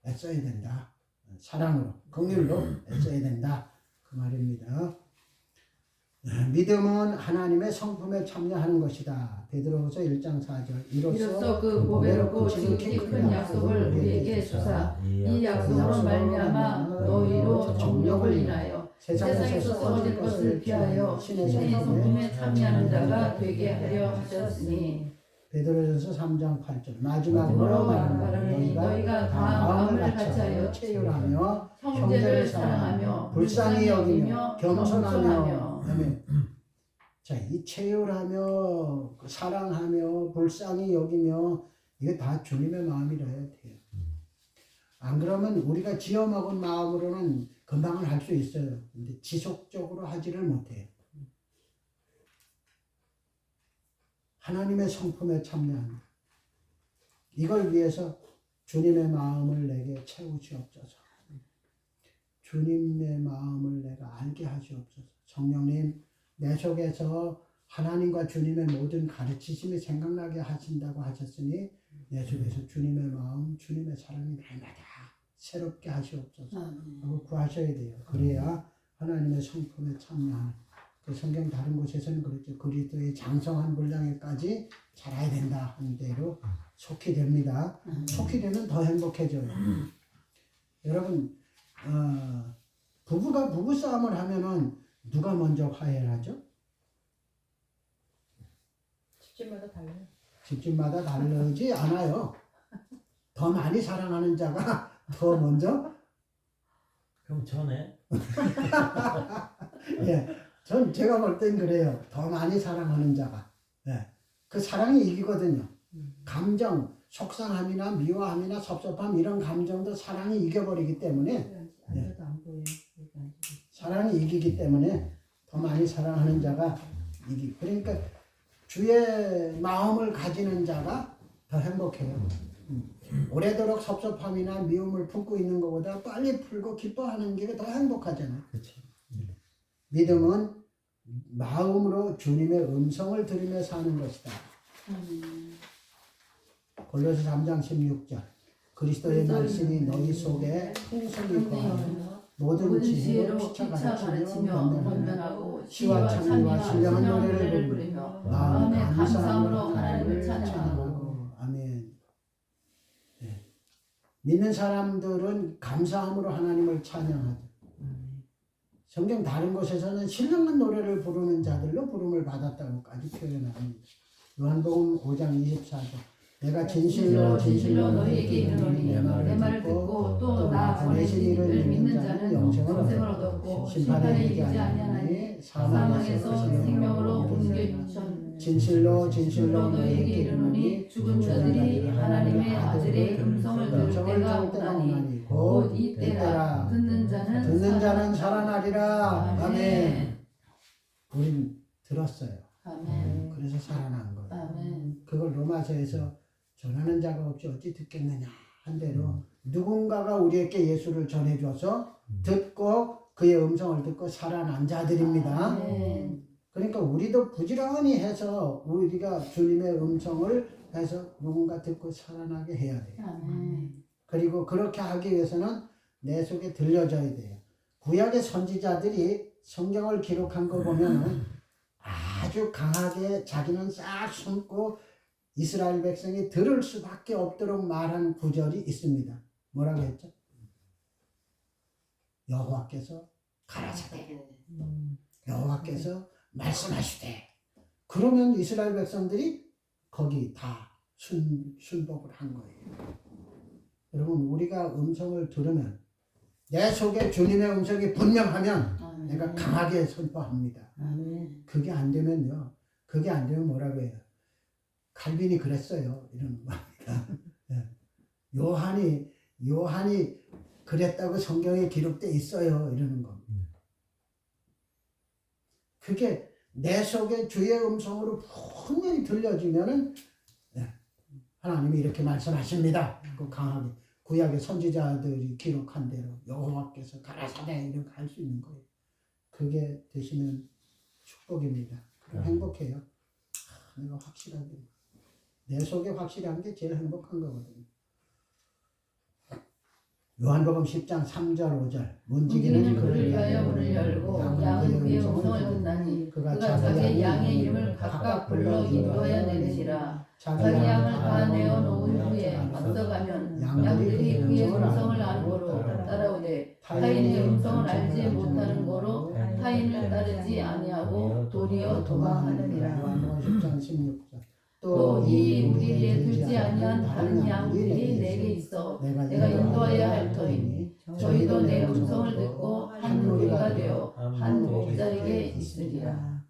Speaker 1: 애써야 된다. 사랑으로 긍휼로 애써야 된다. 그 말입니다. 믿음은 하나님의 성품에 참여하는 것이다. 베드로후서 1장 4절.
Speaker 3: 이로써 그 보배롭고 지극히 큰 약속을 우리에게 주사 이 약속으로 말미암아 너희로 정욕을 인하여 세상에서 썩어질 것을 피하여 신의 성품에 참여하는 자가 되게 하려 하셨으니.
Speaker 1: 베드로전서 3장 8절. 마지막으로 말하노니 너희가 다 마음을 같이하여 체휼하며
Speaker 3: 형제를 사랑하며
Speaker 1: 불쌍히 여기며 겸손하며 아멘. 자, 이 체휼하며 사랑하며 불쌍히 여기며 이게 다 주님의 마음이라 해야 돼요. 안 그러면 우리가 지어먹은 마음으로는 금방은 할 수 있어요. 근데 지속적으로 하지를 못해요. 하나님의 성품에 참여하는 이걸 위해서 주님의 마음을 내게 채우시옵소서. 주님의 마음을 내가 알게 하시옵소서. 성령님 내 속에서 하나님과 주님의 모든 가르치심이 생각나게 하신다고 하셨으니 내 속에서 주님의 마음, 주님의 사랑이 날마다 새롭게 하시옵소서 하고 구하셔야 돼요. 그래야 하나님의 성품에 참여하는 그 성경 다른 곳에서는 그렇죠. 그리스도의 장성한 분량에까지 자라야 된다 하는 대로 속히 됩니다. 속히 되면 더 행복해져요. 여러분 부부가 부부싸움을 하면은 누가 먼저 화해를 하죠?
Speaker 4: 집집마다 달라요.
Speaker 1: 집집마다 다르지 않아요. 더 많이 사랑하는 자가 더 먼저
Speaker 2: 그럼 전에
Speaker 1: 예, 제가 볼 땐 그래요. 더 많이 사랑하는 자가 그 사랑이 이기거든요. 감정, 속상함이나 미워함이나 섭섭함 이런 감정도 사랑이 이겨버리기 때문에
Speaker 4: 앉아도 안 보여요.
Speaker 1: 사랑이 이기기 때문에 더 많이 사랑하는 자가 그러니까 주의 마음을 가지는 자가 더 행복해요. 오래도록 섭섭함이나 미움을 품고 있는 것보다 빨리 풀고 기뻐하는 게 더 행복하잖아요.
Speaker 2: 그렇죠.
Speaker 1: 믿음은 마음으로 주님의 음성을 들으며 사는 것이다. 골로새 3장 16절. 그리스도의 말씀이 너희 속에 풍성히 거하여 모든 지혜로 피차 가르치며 변면하고 시와 찬미와 신령한 노래를 부르며 마음에 감사함으로 하나님을 찬양하고. 아멘. 네. 믿는 사람들은 감사함으로 하나님을 찬양하죠. 성경 다른 곳에서는 신령한 노래를 부르는 자들로 부름을 받았다고까지 표현합니다. 요한복음 5장 24절. 내가 진실로 너희에게 이르노니 내 말을 듣고 또 나 보내신 이를 믿는 자는 영생을 얻었고 심판에 이르지 아니하나니 사망에서 생명으로 옮겨주셨느니라. 진실로 너희에게 이르노니 죽은 자들이 하나님의 아들의 음성을 들을 때가 오나니 곧 이때라. 듣는 자는 살아나리라. 아멘. 우린 들었어요.
Speaker 3: 아멘.
Speaker 1: 그래서 살아난 거예요.
Speaker 3: 아멘.
Speaker 1: 그걸 로마서에서 전하는 자가 없이 어찌 듣겠느냐 한 대로 누군가가 우리에게 예수를 전해줘서 듣고 그의 음성을 듣고 살아난 자들입니다.
Speaker 3: 아멘.
Speaker 1: 그러니까 우리도 부지런히 해서 우리가 주님의 음성을 해서 누군가 듣고 살아나게 해야 돼요.
Speaker 3: 아멘.
Speaker 1: 그리고 그렇게 하기 위해서는 내 속에 들려져야 돼요. 구약의 선지자들이 성경을 기록한 거 보면은 아주 강하게 자기는 싹 숨고 이스라엘 백성이 들을 수밖에 없도록 말한 구절이 있습니다. 뭐라고 했죠? 여호와께서 가라사대, 여호와께서 말씀하시되. 그러면 이스라엘 백성들이 거기 다 순복을 한 거예요. 여러분, 우리가 음성을 들으면 내 속에 주님의 음성이 분명하면
Speaker 3: 아멘.
Speaker 1: 내가 강하게 선포합니다.
Speaker 3: 아멘.
Speaker 1: 그게 안 되면요. 그게 안 되면 뭐라고 해요? 칼빈이 그랬어요. 이런 겁니다. 요한이 그랬다고 성경에 기록돼 있어요. 이러는 겁니다. 그게 내 속에 주의 음성으로 분명히 들려지면은 하나님이 이렇게 말씀하십니다. 그 강하게 구약의 선지자들이 기록한 대로 여호와께서 가라사대 이렇게 할 수 있는 거예요. 그게 되시면 축복입니다. 행복해요. 내가 확실하게 내 속에 확실한 게 제일 행복한 거거든요. 요한복음 10장 3절 5절. 문지기는 그를 위하여 문을 열고 양은 그의 음성을 듣나니 그가 자기 양의 이름을 각각 불러 인도하여 내리니라. 자기 양을 다 내어 놓은 후에 앞서가면 양들이 그의 음성을 아는 거로 따라오되 타인의 음성을 알지 못하는 거로 타인을 따르지 아니하고 도리어 도망하느니라. 요한복음 10장 16절. 또 이 우리에 들지 아니한 다른 양들이 내게 있어 내가 인도하여야 할 터이니 저희도 내 음성을 듣고 한 무리가 되어 한 목자에게 있으리라.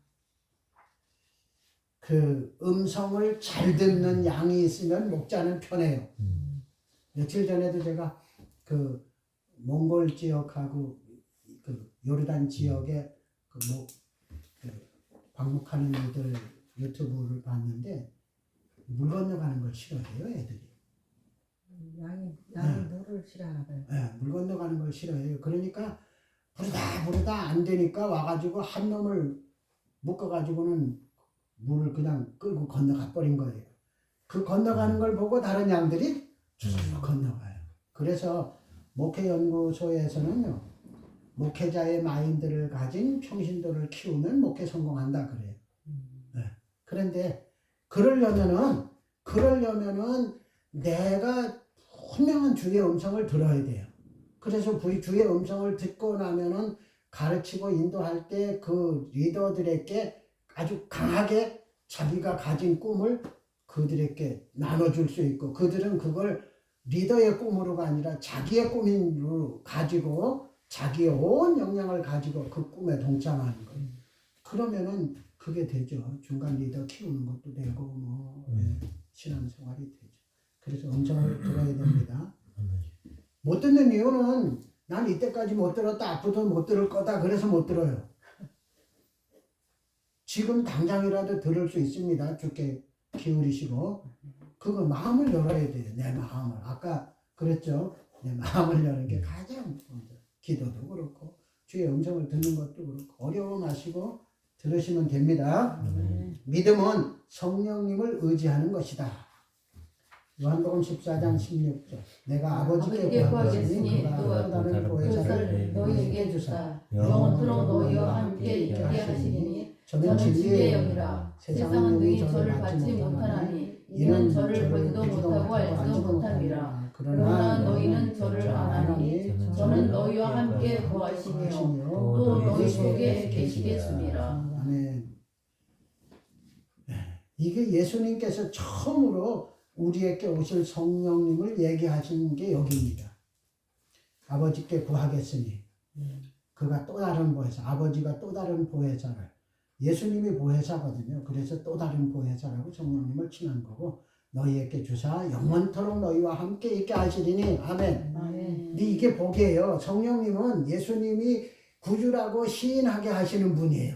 Speaker 1: 그 음성을 잘 듣는 양이 있으면 목자는 편해요. 며칠 전에도 제가 그 몽골 지역하고 그 요르단 지역에 그 방목하는 이들 유튜브를 봤는데 물 건너가는 걸 싫어해요, 애들이.
Speaker 4: 양이 물을 싫어하나 봐요.
Speaker 1: 물 건너가는 걸 싫어해요. 그러니까 부르다 안 되니까 와가지고 한 놈을 묶어가지고는 물을 그냥 끌고 건너가 버린 거예요. 그 건너가는 걸 보고 다른 양들이 쭉 건너가요. 그래서 목회연구소에서는요, 목회자의 마인드를 가진 평신도를 키우면 목회 성공한다 그래요. 그런데 그러려면은 내가 분명한 주의 음성을 들어야 돼요. 그래서 주의 음성을 듣고 나면은 가르치고 인도할 때 그 리더들에게 아주 강하게 자기가 가진 꿈을 그들에게 나눠줄 수 있고, 그들은 그걸 리더의 꿈으로가 아니라 자기의 꿈으로 가지고 자기의 온 역량을 가지고 그 꿈에 동참하는 거예요. 그러면은 그게 되죠. 중간 리더 키우는 것도 되고 신앙생활이 되죠. 그래서 음성을 들어야 됩니다. 못 듣는 이유는 난 이때까지 못 들었다, 앞으로도 못 들을 거다, 그래서 못 들어요. 지금 당장이라도 들을 수 있습니다. 주께 기울이시고 그거 마음을 열어야 돼요. 내 마음을. 아까 그랬죠. 내 마음을 여는 게 가장 먼저. 기도도 그렇고 주의 음성을 듣는 것도 그렇고 어려워 마시고 들으시면 됩니다.
Speaker 2: 아멘.
Speaker 1: 믿음은 성령님을 의지하는 것이다. 요한복음 14장 16절 내가 아버지께 구하겠으니 그가 또 다른 보혜사를
Speaker 3: 너희에게 주사 영원토록 너희와 함께 있게 하시리니 저는 진리의 영이라 세상은 능히 저를 받지 못하나니 이는 저를 보지도 못하고 알지도 못함이라. 그러나 너희는 저를 아나니 저는 너희와 함께 거하시며 또 너희 속에 계시겠습니다.
Speaker 1: 아멘. 이게 예수님께서 처음으로 우리에게 오실 성령님을 얘기하신 게 여기입니다. 아버지께 구하겠으니 그가 또 다른 보혜사, 아버지가 또 다른 보혜사를, 예수님이 보혜사거든요. 그래서 또 다른 보혜사라고 성령님을 칭한 거고 너희에게 주사 영원토록 너희와 함께 있게 하시리니 아멘. 근데 이게 복이에요. 성령님은 예수님이 구주라고 시인하게 하시는 분이에요.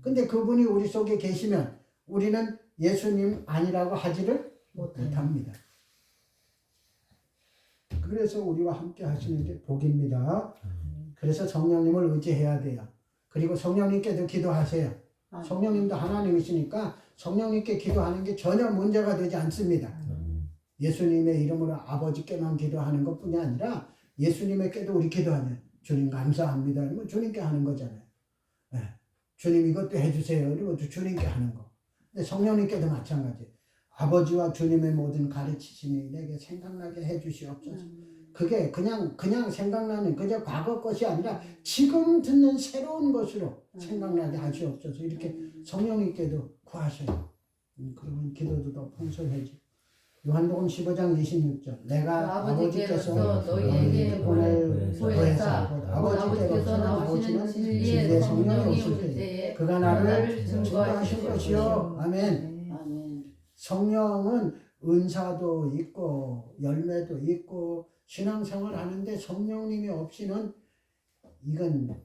Speaker 1: 근데 그분이 우리 속에 계시면 우리는 예수님 아니라고 하지를 못합니다. 그래서 우리와 함께 하시는 게 복입니다. 그래서 성령님을 의지해야 돼요. 그리고 성령님께도 기도하세요. 성령님도 하나님이시니까 성령님께 기도하는 게 전혀 문제가 되지 않습니다. 예수님의 이름으로 아버지께만 기도하는 것뿐이 아니라 예수님에게도 우리 기도하면 주님 감사합니다. 이러면 주님께 하는 거잖아요. 네. 주님 이것도 해주세요. 이러면 주님께 하는 거. 근데 성령님께도 마찬가지. 아버지와 주님의 모든 가르치심이 내게 생각나게 해주시옵소서. 그게 그냥 생각나는 그저 과거 것이 아니라 지금 듣는 새로운 것으로 생각나게 하시옵소서. 이렇게 성령님께도 구하셔요. 그러면 기도도 더 풍성해지고. 요한복음 15장 26절 내가 아버지께서 너희에게 보낼 보혜사 아버지께서 나오시는 진리의 성령이 오실 때에 그가 나를 증거하실 것이요. 아멘. 성령은 은사도 있고 열매도 있고 신앙생활 하는데 성령님이 없이는 이건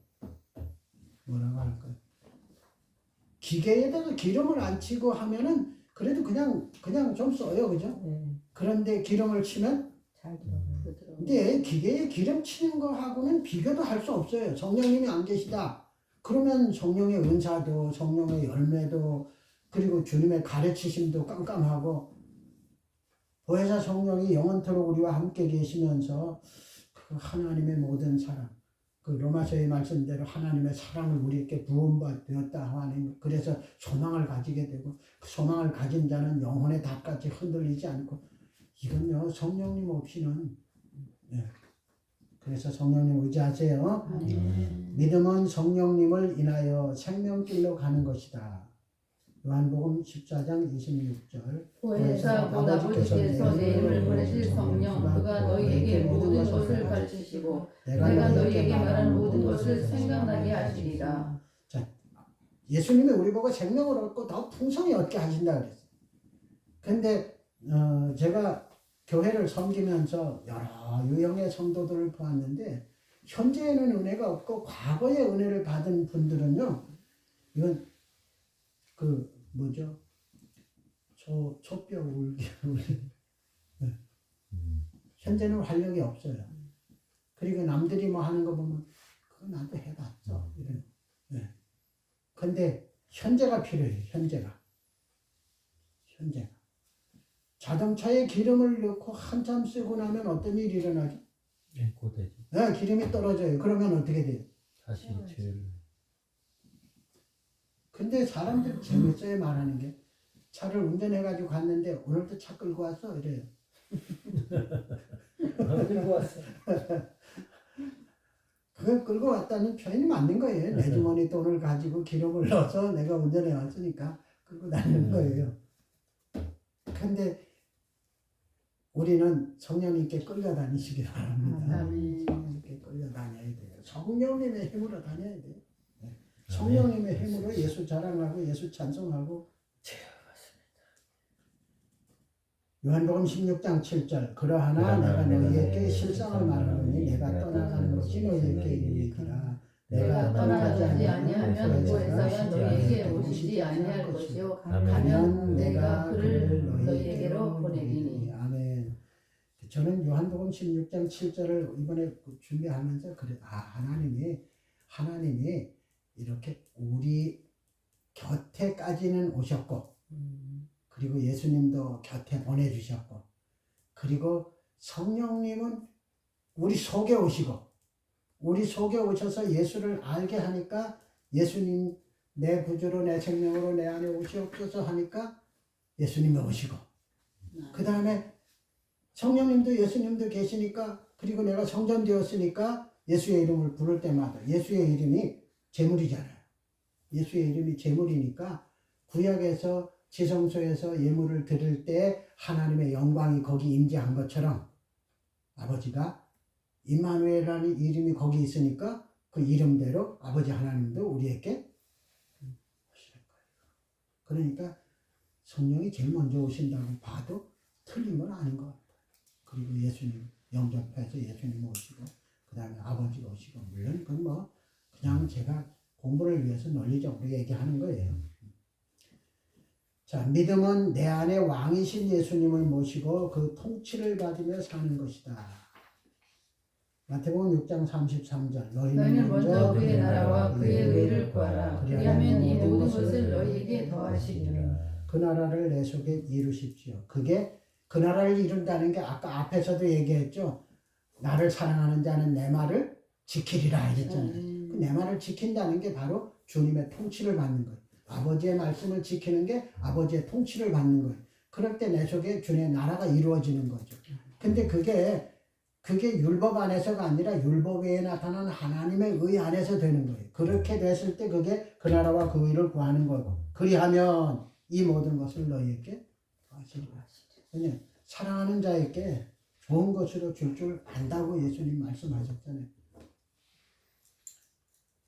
Speaker 1: 뭐라고 할까요? 기계에다가 기름을 안 치고 하면은 그래도 그냥 좀 써요, 그죠? 그런데 기름을 치면
Speaker 4: 잘 들어가요.
Speaker 1: 근데 기계에 기름 치는 거하고는 비교도 할 수 없어요. 성령님이 안 계시다. 그러면 성령의 은사도 성령의 열매도 그리고 주님의 가르치심도 깜깜하고 보혜사 성령이 영원토록 우리와 함께 계시면서 그 하나님의 모든 사랑 그 로마서의 말씀대로 하나님의 사랑을 우리에게 부음받았다 하나님 그래서 소망을 가지게 되고 그 소망을 가진 자는 영혼의 닷같이 흔들리지 않고 이건요 성령님 없이는 그래서 성령님 의지하세요. 믿음은 성령님을 인하여 생명길로 가는 것이다. 요한복음 14장 26절
Speaker 3: 보혜사 곧 아버지께서 내 이름을 보내실 성령 그가 너희에게 모든 것을 가르치시고 내가 너희에게 말한 모든 것을 생각나게 하시리라.
Speaker 1: 자, 예수님이 우리 보고 생명을 얻고 더 풍성히 얻게 하신다 그랬어요. 근데 제가 교회를 섬기면서 여러 유형의 성도들을 보았는데 현재에는 은혜가 없고 과거에 은혜를 받은 분들은요 이건 그 뭐죠? 소뼈 울기 현재는 활력이 없어요. 그리고 남들이 뭐 하는 거 보면 그거 나도 해봤어 이런. 근데 현재가 필요해요. 현재가 자동차에 기름을 넣고 한참 쓰고 나면 어떤 일이 일어나죠?
Speaker 2: 고되지.
Speaker 1: 기름이 떨어져요. 그러면 어떻게 돼요?
Speaker 2: 다시 죄를.
Speaker 1: 근데 사람들 재밌어요 말하는 게. 차를 운전해가지고 갔는데 오늘도 차 끌고 왔어 이래요.
Speaker 2: 끌고 왔어.
Speaker 1: 그걸 끌고 왔다는 표현이 맞는 거예요. 내 주머니 돈을 가지고 기름을 넣어서 내가 운전해 왔으니까 끌고 다니는 거예요. 근데 우리는 성령님께 끌려다니시기 바랍니다. 성령님께 끌려다녀야 돼요. 성령님의 힘으로 다녀야 돼요. 성령님의 힘으로 예수 자랑하고 예수 찬송하고. 요한복음 16장 7절 그러하나 내가 너희에게 실상을 말하노니 내가 떠나가는 것이 너희에게 이르리라.
Speaker 3: 내가 떠나가지 아니하면 보혜사가 너희에게 오시지 아니할 것이요 가면 내가 그를 너희에게로 보내리니.
Speaker 1: 아멘. 저는 요한복음 16장 7절을 이번에 준비하면서 그래 하나님이 하나님이 이렇게 우리 곁에까지는 오셨고 그리고 예수님도 곁에 보내주셨고 그리고 성령님은 우리 속에 오시고 우리 속에 오셔서 예수를 알게 하니까 예수님 내 구주로 내 생명으로 내 안에 오시옵소서 하니까 예수님이 오시고 그 다음에 성령님도 예수님도 계시니까 그리고 내가 성전 되었으니까 예수의 이름을 부를 때마다 예수의 이름이 제물이잖아요. 예수의 이름이 제물이니까 구약에서 지성소에서 예물을 드릴 때 하나님의 영광이 거기 임재한 것처럼 아버지가 임마누엘이라는 이름이 거기 있으니까 그 이름대로 아버지 하나님도 우리에게 오실 거예요. 그러니까 성령이 제일 먼저 오신다고 봐도 틀린 건 아닌 것 같아요. 그리고 예수님 영접해서 예수님 오시고 그 다음에 아버지가 오시고 물론 그건 뭐 그냥 제가 공부를 위해서 논리적으로 얘기하는 거예요. 자, 믿음은 내 안에 왕이신 예수님을 모시고 그 통치를 받으며 사는 것이다. 마태복음 6장 33절
Speaker 3: 너희는 먼저 그의 나라와 그의 의를 구하라. 그리하면 이 모든 것을 너희에게 더하시리라.
Speaker 1: 그 나라를 내 속에 이루십시오. 그게 그 나라를 이룬다는 게 아까 앞에서도 얘기했죠. 나를 사랑하는 자는 내 말을 지키리라 이랬잖아요. 그 내 말을 지킨다는 게 바로 주님의 통치를 받는 거예요. 아버지의 말씀을 지키는 게 아버지의 통치를 받는 거예요. 그럴 때 내 속에 주님의 나라가 이루어지는 거죠. 근데 그게 율법 안에서가 아니라 율법 외에 나타나는 하나님의 의 안에서 되는 거예요. 그렇게 됐을 때 그게 그 나라와 그 의를 구하는 거고 그리하면 이 모든 것을 너희에게 하시리라. 그냥 사랑하는 자에게 좋은 것으로 줄 안다고 예수님 말씀하셨잖아요.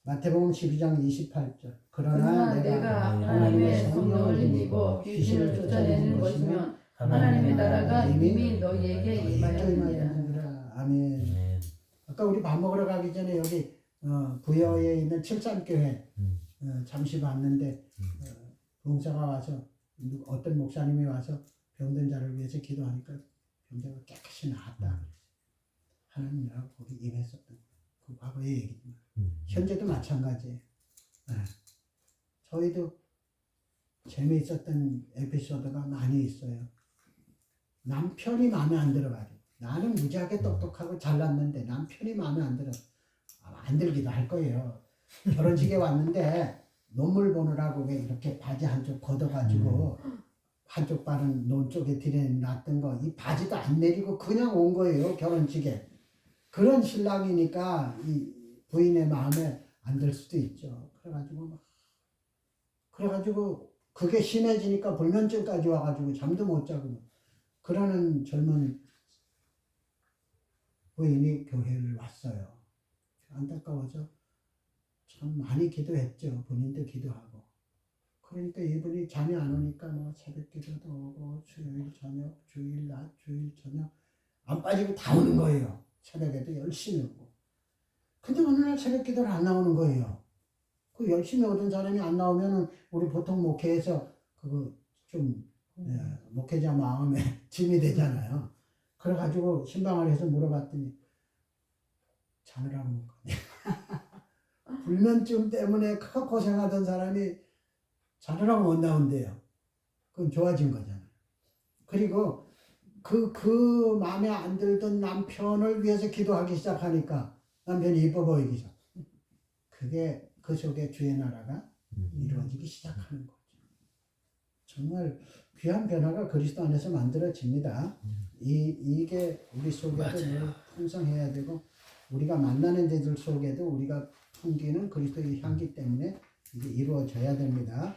Speaker 1: 마태복음 12장 28절 그러나 내가 하나님의 성령을 힘입어 귀신을 쫓아내는 것이면 하나님의 나라가 이미 너희에게 임하였느니라. 아멘. 아까 우리 밥 먹으러 가기 전에 여기 부여에 있는 칠산교회 잠시 봤는데 봉사가 와서 어떤 목사님이 와서 병든 자를 위해서 기도하니까 병자가 깨끗이 나았다. 하나님이라고 거기 임했었던 그 과거의 얘기지만 현재도 마찬가지예요. 네. 저희도 재미있었던 에피소드가 많이 있어요. 남편이 마음에 안 들어가지고 나는 무지하게 똑똑하고 잘났는데 남편이 마음에 안 들어. 안 들기도 할 거예요. 결혼식에 왔는데 논물 보느라고 왜 이렇게 바지 한쪽 걷어가지고 한쪽 발은 논 쪽에 들여놨던 거 이 바지도 안 내리고 그냥 온 거예요. 결혼식에. 그런 신랑이니까 이 부인의 마음에 안 들 수도 있죠. 그래가지고 그게 심해지니까 불면증까지 와가지고 잠도 못 자고 그러는 젊은 부인이 교회를 왔어요. 안타까워서 참 많이 기도했죠. 본인도 기도하고. 그러니까 이분이 잠이 안 오니까 뭐 새벽 기도도 오고 수요일 저녁, 주일 낮, 주일 저녁 안 빠지고 다 오는 거예요. 새벽에도 열심히 오고. 근데 어느 날 새벽 기도를 안 나오는 거예요. 그 열심히 오던 사람이 안 나오면은 우리 보통 목회에서 그거 좀 목회자 마음에 짐이 되잖아요. 그래가지고 신방을 해서 물어봤더니 자느라고 온 거냐. 불면증 때문에 고생하던 사람이 자느라고 못 나온대요. 그건 좋아진 거잖아요. 그리고 그 마음에 안 들던 남편을 위해서 기도하기 시작하니까 남편이 이뻐 보이기 시작. 그게 그 속에 주의 나라가 이루어지기 시작하는 거죠. 정말 귀한 변화가 그리스도 안에서 만들어집니다. 이게 우리 속에도 늘 풍성해야 되고 우리가 만나는 자들 속에도 우리가 풍기는 그리스도의 향기 때문에 이게 이루어져야 됩니다.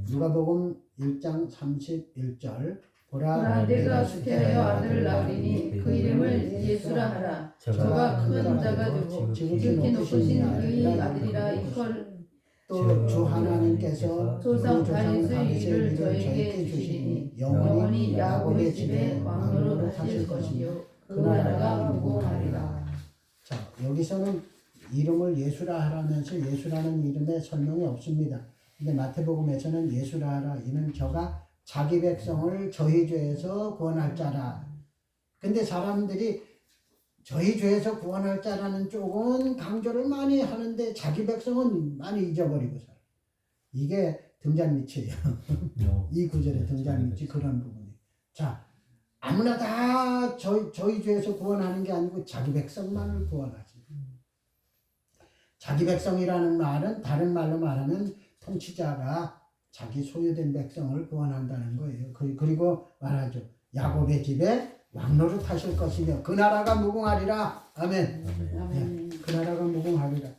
Speaker 1: 누가복음 1장 31절 보라
Speaker 3: 내가 수태하여 아들을 낳으리니 그 이름을 예수라 하라. 저가 큰 자가 되고 지극히 높으신 의의 아들이라 이퀄
Speaker 1: 또 주 하나님께서
Speaker 3: 조상 다윗의 일을 저에게 주시니 영원히 야곱의 집에 왕으로 다실 것이요 그 나라가 무궁하리라.
Speaker 1: 자, 여기서는 이름을 예수라 하라면서 예수라는 이름에 설명이 없습니다. 근데 마태복음에서는 예수라 하라. 이는 저가 자기 백성을 저희 죄에서 구원할 자라. 근데 사람들이 저희 죄에서 구원할 자라는 쪽은 강조를 많이 하는데 자기 백성은 많이 잊어버리고 살아. 이게 등잔밑이에요. 이 구절의 등잔밑이 그런 부분이. 자, 아무나 다 저희 죄에서 구원하는 게 아니고 자기 백성만을 구원하지. 자기 백성이라는 말은 다른 말로 말하면 통치자가 자기 소유된 백성을 구원한다는 거예요. 그리고 말하죠. 야곱의 집에 왕노릇 하실 것이며 그 나라가 무궁하리라. 아멘.
Speaker 3: 아멘.
Speaker 1: 그 나라가 무궁하리라.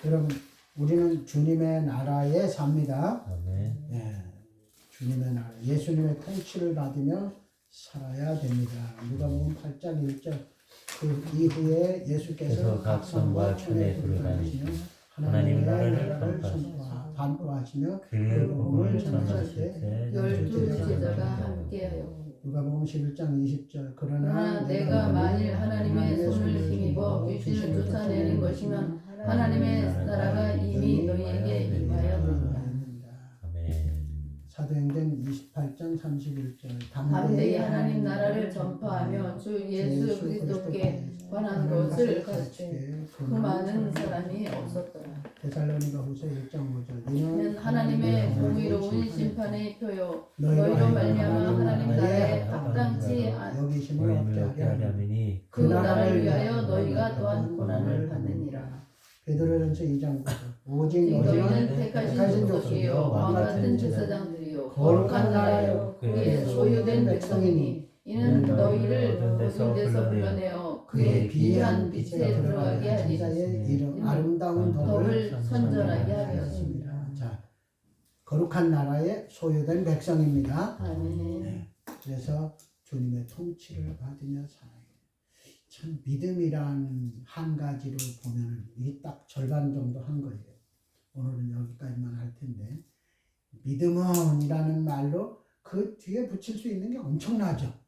Speaker 1: 여러분, 우리는 주님의 나라에 삽니다.
Speaker 2: 아멘.
Speaker 1: 예, 주님의 나라, 예수님의 통치를 받으며 살아야 됩니다. 누가복음 8장 1절. 그 이후에 예수께서 각성과 천에 부르다니시며 하나님의 나라를 반포하시며 그 복음을 전하실 때
Speaker 3: 12 제자가 함께하여
Speaker 1: 누가복음 11장 20절.
Speaker 3: 그러나 내가 만일 하나님의 손을 힘입어 귀신을 쫓아내는 것이면 하나님의 나라가 이미 너희에게 임하였느니라.
Speaker 2: 아멘.
Speaker 1: 사도행전 28장 31절.
Speaker 3: 담대히 하나님 나라를 전파하며 주 예수 그리스도께 관한 것을 가르치되 그 많은 사람이 없었더라.
Speaker 1: 데살로니가 후서 1장 5절.
Speaker 3: 이는 하나님의 공의로운 심판의 표요 너희로 말미암아 하나님 나라에 합당치
Speaker 1: 여기심을 얻게 하려
Speaker 2: 하려니
Speaker 3: 그 나라를 위하여 너희가 또한 고난을 받느니라.
Speaker 1: 베드로전서 2장 9절. 오직
Speaker 3: 너희는
Speaker 1: 너희는
Speaker 3: 택하신 족속이요 왕 같은 제사장들이요 거룩한 나라요 그의 소유된 백성이니 이는 너희를 모든 데서 불러내어 그의 귀한 빛에 들어가게 하리.
Speaker 1: 자의 이름 아름다운 덕을
Speaker 3: 덕을 선전하게 하였습니다.
Speaker 1: 자, 거룩한 나라의 소유된 백성입니다.
Speaker 3: 아멘.
Speaker 1: 그래서 주님의 통치를 받으며 살아요. 참 믿음이란 한 가지로 보면 이게 딱 절반 정도 한 거예요. 오늘은 여기까지만 할 텐데 믿음은이라는 말로 그 뒤에 붙일 수 있는 게 엄청나죠.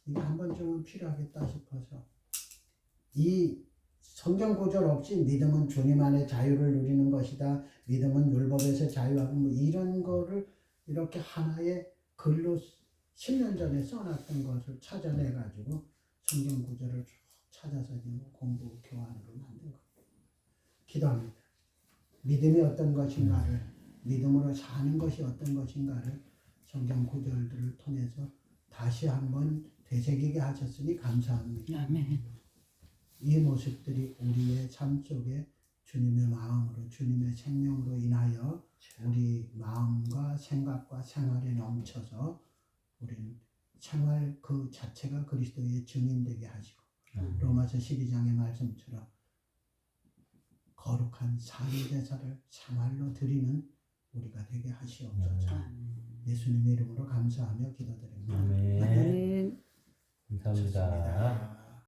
Speaker 1: 이게 한 번쯤은 필요하겠다 싶어서 이 성경 구절 없이 믿음은 주님 안에 자유를 누리는 것이다. 믿음은 율법에서 자유하고 뭐 이런 거를 이렇게 하나의 글로 10년 전에 써놨던 것을 찾아내가지고 성경 구절을 쭉 찾아서 공부 교환으로 만든 겁니다. 기도합니다. 믿음이 어떤 것인가를, 믿음으로 사는 것이 어떤 것인가를 성경 구절들을 통해서 다시 한번 되새기게 하셨으니 감사합니다.
Speaker 3: 아멘.
Speaker 1: 이 모습들이 우리의 삶 속에 주님의 마음으로, 주님의 생명으로 인하여 우리 마음과 생각과 생활에 넘쳐서 우리는 생활 그 자체가 그리스도의 증인되게 하시고 로마서 12장의 말씀처럼 거룩한 사유제사를 생활로 드리는 우리가 되게 하시옵소서. 예수님의 이름으로 감사하며 기도드립니다.
Speaker 2: 아멘. 감사합니다.
Speaker 1: 좋습니다.